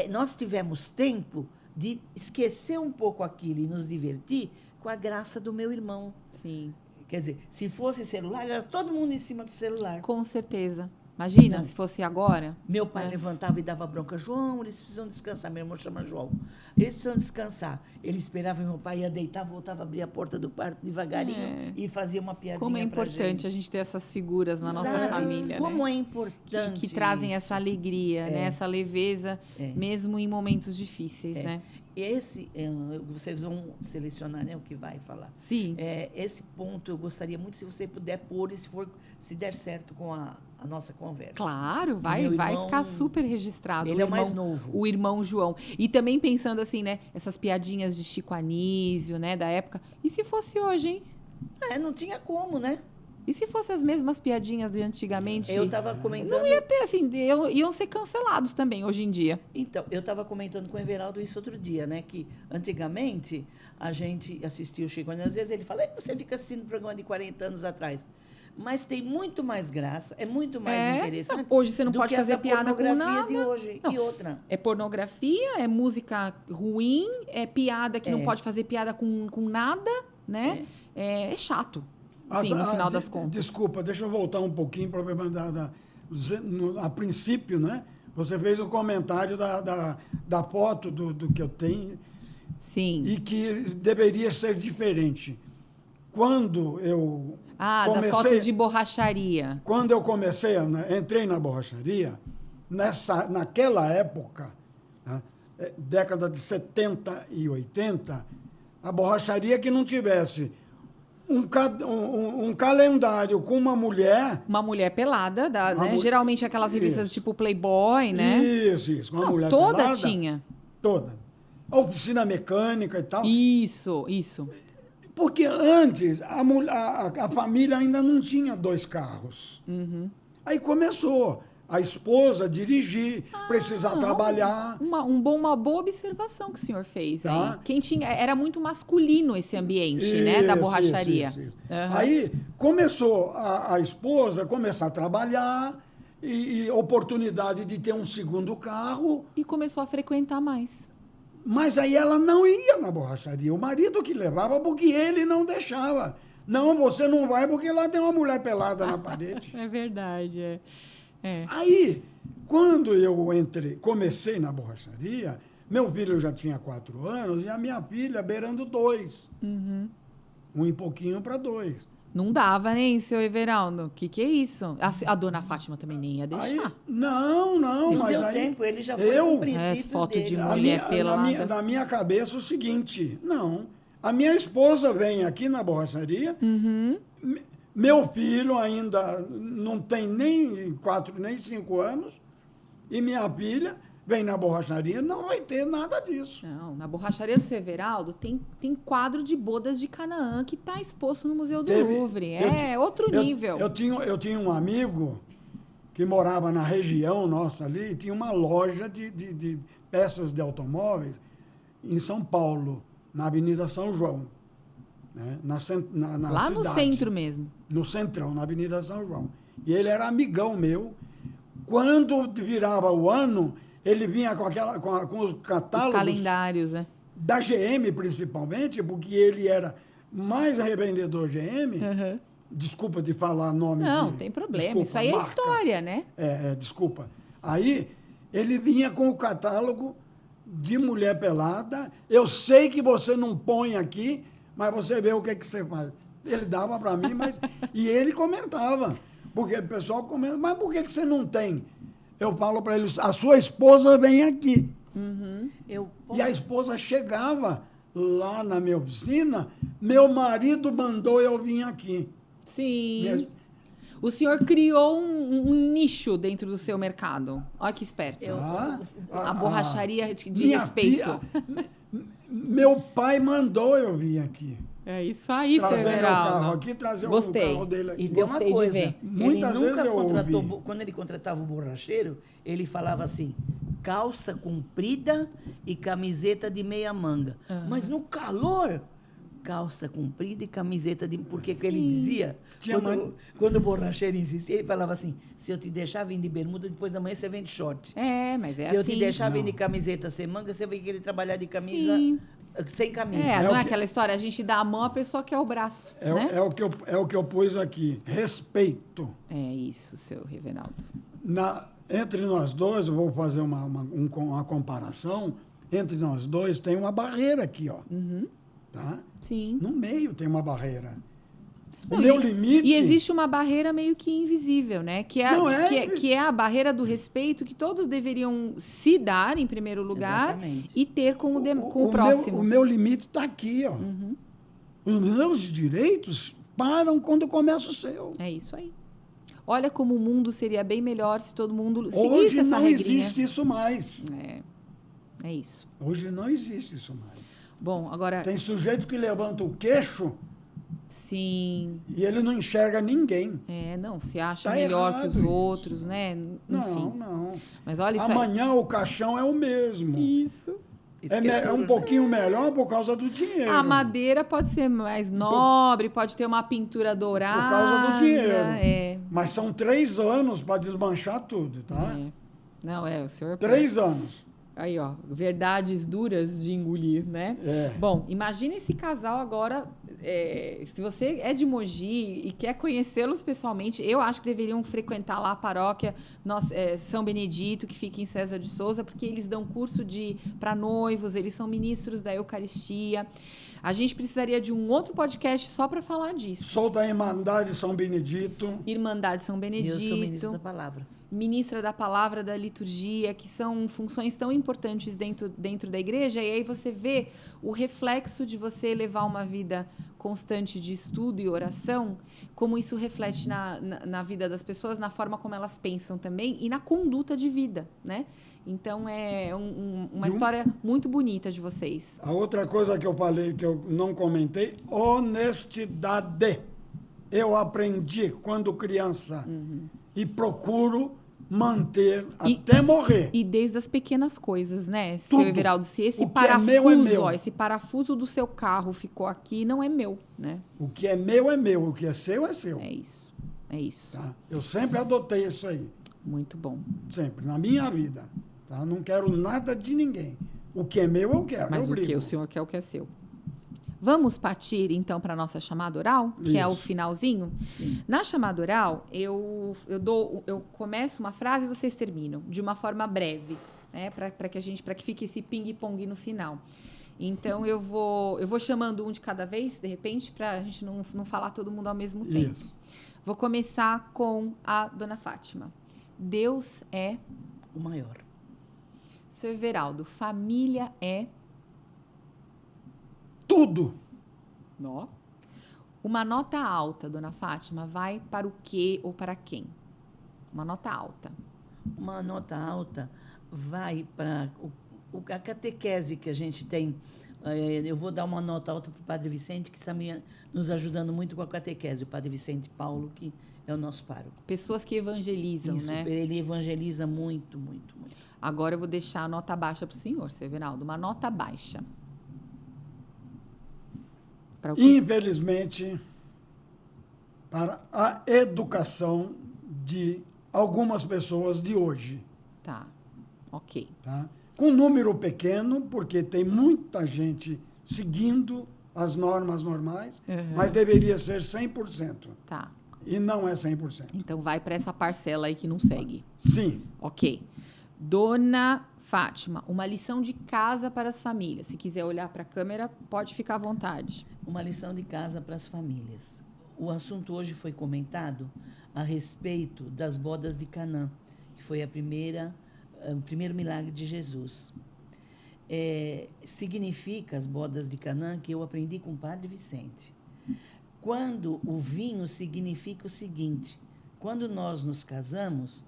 nós tivemos tempo de esquecer um pouco aquilo e nos divertir com a graça do meu irmão. Sim, Quer dizer, se fosse celular, era todo mundo em cima do celular. com certeza. Imagina Não. se fosse agora. Meu pai levantava e dava bronca. João, eles precisam descansar. Meu irmão chama João. Eles precisam descansar. Ele esperava, meu pai ia deitar, voltava a abrir a porta do quarto devagarinho e fazia uma piadinha Como é pra importante gente. a gente ter essas figuras na nossa Sabe família, como né? é importante Que trazem isso. essa alegria, né? Essa leveza, mesmo em momentos difíceis, né? Vocês vão selecionar, né, o que vai falar. Sim. Esse ponto eu gostaria muito, se você puder pôr, e se der certo com a nossa conversa. Claro, vai meu irmão, ficar super registrado. ele é o mais novo. O irmão João. E também pensando assim, né? Essas piadinhas de Chico Anísio, né? Da época. E se fosse hoje, hein? Não tinha como, né? E se fossem as mesmas piadinhas de antigamente? Eu estava comentando... Não ia ter, assim, iam ser cancelados também hoje em dia. Então, eu estava comentando com o Everaldo isso outro dia, né? Que antigamente a gente assistia o Chico Anísio, às vezes ele fala, você fica assistindo um programa de 40 anos atrás. Mas tem muito mais graça, é muito mais interessante. Hoje você não do pode que fazer essa piada com pornografia nada. de hoje. Não. E outra. É pornografia, é música ruim, é piada que não pode fazer piada com nada, né? É chato. Sim, no final das contas. Desculpa, deixa eu voltar um pouquinho para a princípio, né? Você fez o comentário da foto do que eu tenho Sim. e que deveria ser diferente. Quando eu das fotos de borracharia. Quando eu entrei na borracharia, naquela época, né, década de 70 e 80, a borracharia que não tivesse um calendário com uma mulher... Uma mulher pelada, né? Mu- Geralmente aquelas revistas Isso. tipo Playboy, né? Isso, uma Não, mulher toda pelada. tinha. Toda. A oficina mecânica e tal. Isso. Porque antes a família ainda não tinha 2 carros. Aí começou a esposa dirigir, precisar trabalhar. Uma boa observação que o senhor fez Tá. aí. Quem tinha, era muito masculino esse ambiente, né? Da Isso, borracharia. isso. Aham. Aí começou a esposa começar a trabalhar e oportunidade de ter um segundo carro. E começou a frequentar mais. Mas aí ela não ia na borracharia. O marido que levava porque ele não deixava. Não, você não vai porque lá tem uma mulher pelada na parede. É verdade, Aí, quando eu comecei na borracharia, meu filho já tinha 4 anos e a minha filha beirando 2. Um e pouquinho para 2. Não dava, nem, seu Everaldo? Que é isso? A dona Fátima também nem ia deixar. Aí, não, Não mas deu aí... tempo, ele já foi com o princípio foto dele. de mulher pelada. Na minha cabeça, o seguinte, não, a minha esposa vem aqui na borracharia, Meu filho ainda não tem nem 4, nem 5 anos, e minha filha vem na borracharia, não vai ter nada disso. Não, na borracharia do seu Everaldo tem quadro de bodas de Canaã que está exposto no Museu do Louvre. É outro nível. Eu tinha um amigo que morava na região nossa ali, e tinha uma loja de peças de automóveis em São Paulo, na Avenida São João. Né? Na Lá cidade, no centro mesmo. no centrão, na Avenida São João. E ele era amigão meu. Quando virava o ano, ele vinha com os catálogos Os calendários, né? da GM, principalmente, porque ele era mais revendedor GM. Uhum. Desculpa de falar nome. Não, tem problema. Desculpa, Isso aí é marca. história, né? Desculpa. Aí, ele vinha com o catálogo de mulher pelada. Eu sei que você não põe aqui, mas você vê o que você faz. Ele dava para mim, mas... E ele comentava. Porque o pessoal comenta, mas por que você não tem? Eu falo para ele, a sua esposa vem aqui. Uhum. E a esposa chegava lá na minha oficina, meu marido mandou eu vir aqui. Sim. O senhor criou um nicho dentro do seu mercado. Olha que esperto. A borracharia de respeito. Meu pai mandou eu vir aqui. É isso aí, seu trazer meu Everaldo. carro aqui, trazer Gostei. o carro dele aqui. E tem uma Gostei de coisa, ver. Muitas ele nunca vezes eu contratou, ouvi. quando ele contratava o borracheiro, ele falava assim, calça comprida e camiseta de meia manga. Mas no calor, calça comprida e camiseta de... Porque que ele dizia, quando o borracheiro insistia, ele falava assim, se eu te deixar vir de bermuda, depois da manhã você vem de short. Mas é Se assim. eu te deixar vir de camiseta sem manga, você vai querer trabalhar de camisa... Sim. Sem camisa. Não é aquela história, a gente dá a mão, a pessoa quer o braço, né? É o que eu pus aqui, respeito. É isso, seu Everaldo. Entre nós dois, eu vou fazer uma comparação, entre nós dois tem uma barreira aqui, ó. Uhum. Tá? Sim. No meio tem uma barreira. Não, O meu limite... E existe uma barreira meio que invisível, né? Que é a barreira do respeito que todos deveriam se dar, em primeiro lugar, Exatamente. e ter com o próximo. O meu limite está aqui, ó. Uhum. Os meus direitos param quando começa o seu. É isso aí. Olha como o mundo seria bem melhor se todo mundo seguisse Hoje essa não regrinha. existe isso mais. É isso. Hoje não existe isso mais. Bom, agora... Tem sujeito que levanta o queixo... Sim. E ele não enxerga ninguém. Não, se acha Tá melhor que os errado outros, isso. né? Enfim. Não. Mas olha isso aí. Amanhã o caixão é o mesmo. Isso. É um pouquinho melhor por causa do dinheiro. A madeira pode ser mais nobre, pode ter uma pintura dourada. Por causa do dinheiro. Mas são 3 anos para desmanchar tudo, tá? Não, o senhor... 3 anos. Aí, ó, verdades duras de engolir, né? Bom, imagine esse casal agora, se você é de Mogi e quer conhecê-los pessoalmente, eu acho que deveriam frequentar lá a paróquia São Benedito, que fica em César de Souza, porque eles dão curso para noivos, eles são ministros da Eucaristia. A gente precisaria de um outro podcast só para falar disso. Sou da Irmandade São Benedito. Irmandade São Benedito. Eu sou ministra da palavra. Ministra da palavra, da liturgia, que são funções tão importantes dentro da igreja, e aí você vê o reflexo de você levar uma vida constante de estudo e oração, como isso reflete na vida das pessoas, na forma como elas pensam também e na conduta de vida, né? Então, é uma história muito bonita de vocês. A outra coisa que eu falei, que eu não comentei, honestidade. Eu aprendi quando criança e procuro manter até morrer. E desde as pequenas coisas, né, Tudo. seu Everaldo? Se esse O que parafuso, é meu é meu. esse parafuso do seu carro ficou aqui, não é meu, né? O que é meu é meu, o que é seu é seu. É isso, é isso. Tá? Eu sempre adotei isso aí, Muito bom. sempre, na minha vida. Tá? Não quero nada de ninguém. O que é meu, eu quero. Mas eu o que brigo. o senhor quer, o que é seu. Vamos partir, então, para a nossa chamada oral, que é o Isso. finalzinho? Sim. Na chamada oral, eu começo uma frase e vocês terminam, de uma forma breve, né? Para que fique esse ping-pong no final. Então, eu vou chamando um de cada vez, de repente, para a gente não falar todo mundo ao mesmo tempo. Isso. Vou começar com a dona Fátima. Deus é... O maior. Seu Everaldo, família é... Tudo. Ó. Uma nota alta, dona Fátima, vai para o quê ou para quem? Uma nota alta. Uma nota alta vai para a catequese que a gente tem. Eu vou dar uma nota alta para o Padre Vicente, que está nos ajudando muito com a catequese. O Padre Vicente Paulo, que é o nosso pároco. Pessoas que evangelizam, Isso, né? ele evangeliza muito, muito, muito. Agora eu vou deixar a nota baixa para o senhor, Severaldo. Uma nota baixa. Para o quê? Infelizmente, para a educação de algumas pessoas de hoje. Tá, ok. Tá? Com número pequeno, porque tem muita gente seguindo as normas normais, mas deveria ser 100%. Tá. E não é 100%. Então vai para essa parcela aí que não segue. Sim. Ok. Dona Fátima, uma lição de casa para as famílias. Se quiser olhar para a câmera, pode ficar à vontade. Uma lição de casa para as famílias. O assunto hoje foi comentado a respeito das bodas de Canaã, que foi o primeiro milagre de Jesus. Significa as bodas de Canaã, que eu aprendi com o Padre Vicente. Quando o vinho significa o seguinte: quando nós nos casamos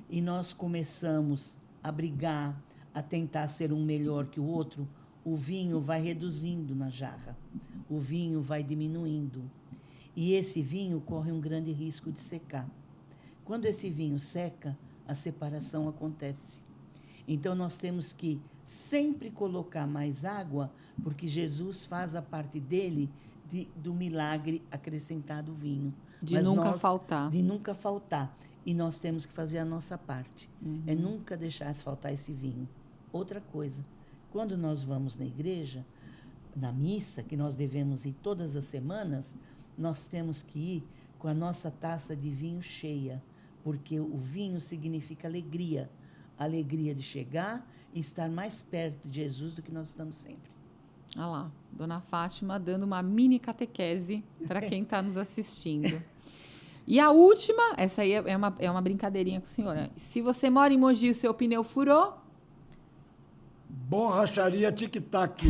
e nós começamos a brigar, a tentar ser um melhor que o outro, o vinho vai reduzindo na jarra, o vinho vai diminuindo. E esse vinho corre um grande risco de secar. Quando esse vinho seca, a separação acontece. Então, nós temos que sempre colocar mais água, porque Jesus faz a parte dele do milagre acrescentado vinho. De nunca faltar. De nunca faltar. E nós temos que fazer a nossa parte. É nunca deixar faltar esse vinho. Outra coisa, quando nós vamos na igreja, na missa, que nós devemos ir todas as semanas, nós temos que ir com a nossa taça de vinho cheia, porque o vinho significa alegria. Alegria de chegar e estar mais perto de Jesus do que nós estamos sempre. Olha lá, Dona Fátima dando uma mini catequese para quem está nos assistindo. E a última, essa aí é uma brincadeirinha com a senhora. Se você mora em Mogi e o seu pneu furou... Borracharia Tic-Tac.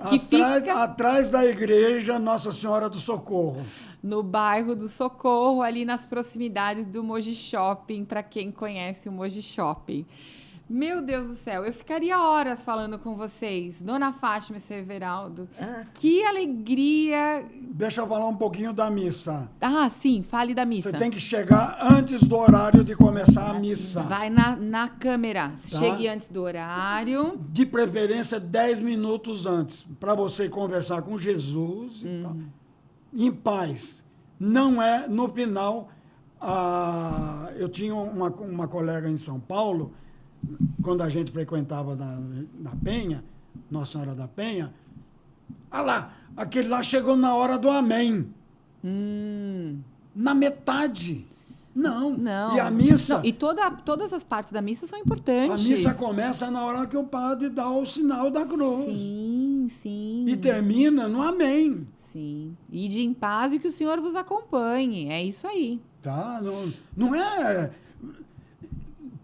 Que fica Atrás da igreja Nossa Senhora do Socorro. no bairro do Socorro, ali nas proximidades do Mogi Shopping, para quem conhece o Mogi Shopping. Meu Deus do céu, eu ficaria horas falando com vocês. Dona Fátima e Severaldo, que alegria. Deixa eu falar um pouquinho da missa. Ah, sim, fale da missa. Você tem que chegar antes do horário de começar a missa. Vai na câmera, chegue antes do horário. De preferência, 10 minutos antes, para você conversar com Jesus e tal. Em paz. Não é no final. Eu tinha uma colega em São Paulo, quando a gente frequentava na Penha, Nossa Senhora da Penha. Ah lá, aquele lá chegou na hora do amém. Na metade. Não. E a missa... Não, e todas as partes da missa são importantes. A missa começa na hora que o padre dá o sinal da cruz. Sim. E termina no amém. Sim. Ide em paz e que o Senhor vos acompanhe. É isso aí. Tá? Não é...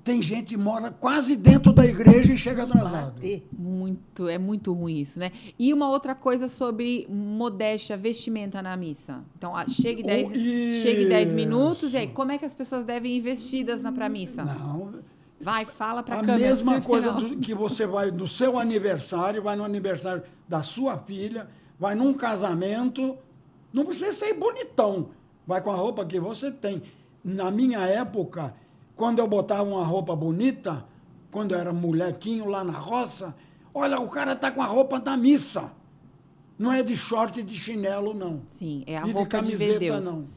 Tem gente que mora quase dentro da igreja e chega atrasado. É muito ruim isso, né? E uma outra coisa sobre modéstia, vestimenta na missa. Então, chegue 10 minutos, e aí, como é que as pessoas devem ir vestidas pra missa? Não. Vai, fala pra A câmera. mesma coisa que você vai no seu aniversário, vai no aniversário da sua filha, vai num casamento, não precisa ser bonitão. Vai com a roupa que você tem. Na minha época... Quando eu botava uma roupa bonita, quando eu era molequinho lá na roça, olha, o cara tá com a roupa da missa. Não é de short e de chinelo, não. Sim, é a e roupa de camiseta, de ver Deus. Não.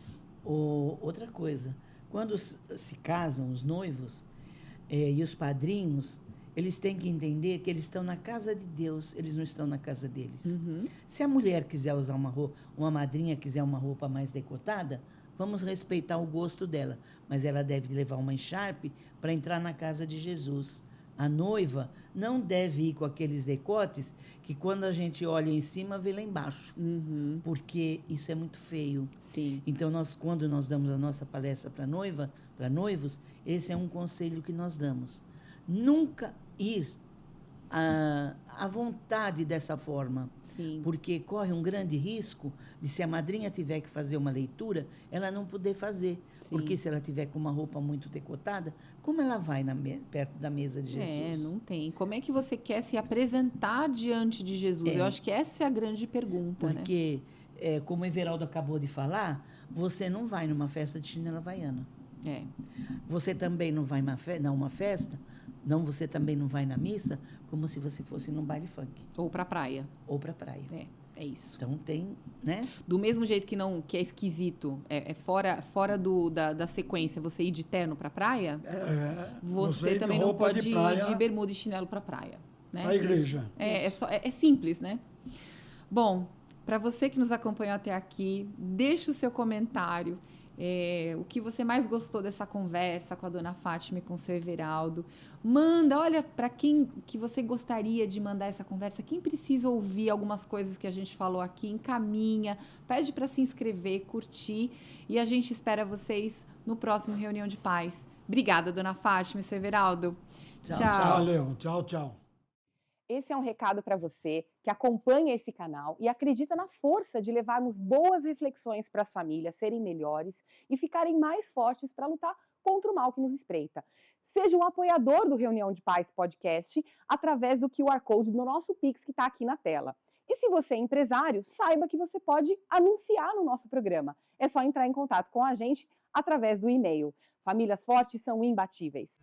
Outra coisa, quando se casam os noivos e os padrinhos, eles têm que entender que eles estão na casa de Deus, eles não estão na casa deles. Se a mulher quiser usar uma madrinha quiser uma roupa mais decotada, vamos respeitar o gosto dela, mas ela deve levar uma encharpe para entrar na casa de Jesus. A noiva não deve ir com aqueles decotes que quando a gente olha em cima, vê lá embaixo, porque isso é muito feio. Sim. Então, quando nós damos a nossa palestra para noivos, esse é um conselho que nós damos. Nunca ir à vontade dessa forma. Sim. Porque corre um grande risco de, se a madrinha tiver que fazer uma leitura, ela não poder fazer. Sim. Porque se ela tiver com uma roupa muito decotada, como ela vai perto da mesa de Jesus? Não tem. Como é que você quer se apresentar diante de Jesus? Eu acho que essa é a grande pergunta, né? Porque, como o Everaldo acabou de falar, você não vai numa festa de chinela havaiana. Você também não vai numa festa, você também não vai na missa, como se você fosse num baile funk. Ou pra praia. Ou pra praia. É isso. Então tem, né? Do mesmo jeito que é esquisito, fora da sequência, você ir de terno pra praia, você também não pode ir de bermuda e chinelo pra praia. Né? Pra igreja. É simples, né? Bom, para você que nos acompanhou até aqui, deixa o seu comentário. O que você mais gostou dessa conversa com a dona Fátima e com o seu Everaldo. Manda, olha, para quem que você gostaria de mandar essa conversa, quem precisa ouvir algumas coisas que a gente falou aqui, encaminha, pede para se inscrever, curtir, e a gente espera vocês no próximo Reunião de Pais. Obrigada, dona Fátima e seu Everaldo. Tchau. Valeu, tchau. Esse é um recado para você que acompanha esse canal e acredita na força de levarmos boas reflexões para as famílias serem melhores e ficarem mais fortes para lutar contra o mal que nos espreita. Seja um apoiador do Reunião de Pais Podcast através do QR Code do nosso Pix que está aqui na tela. E se você é empresário, saiba que você pode anunciar no nosso programa. É só entrar em contato com a gente através do e-mail. Famílias fortes são imbatíveis.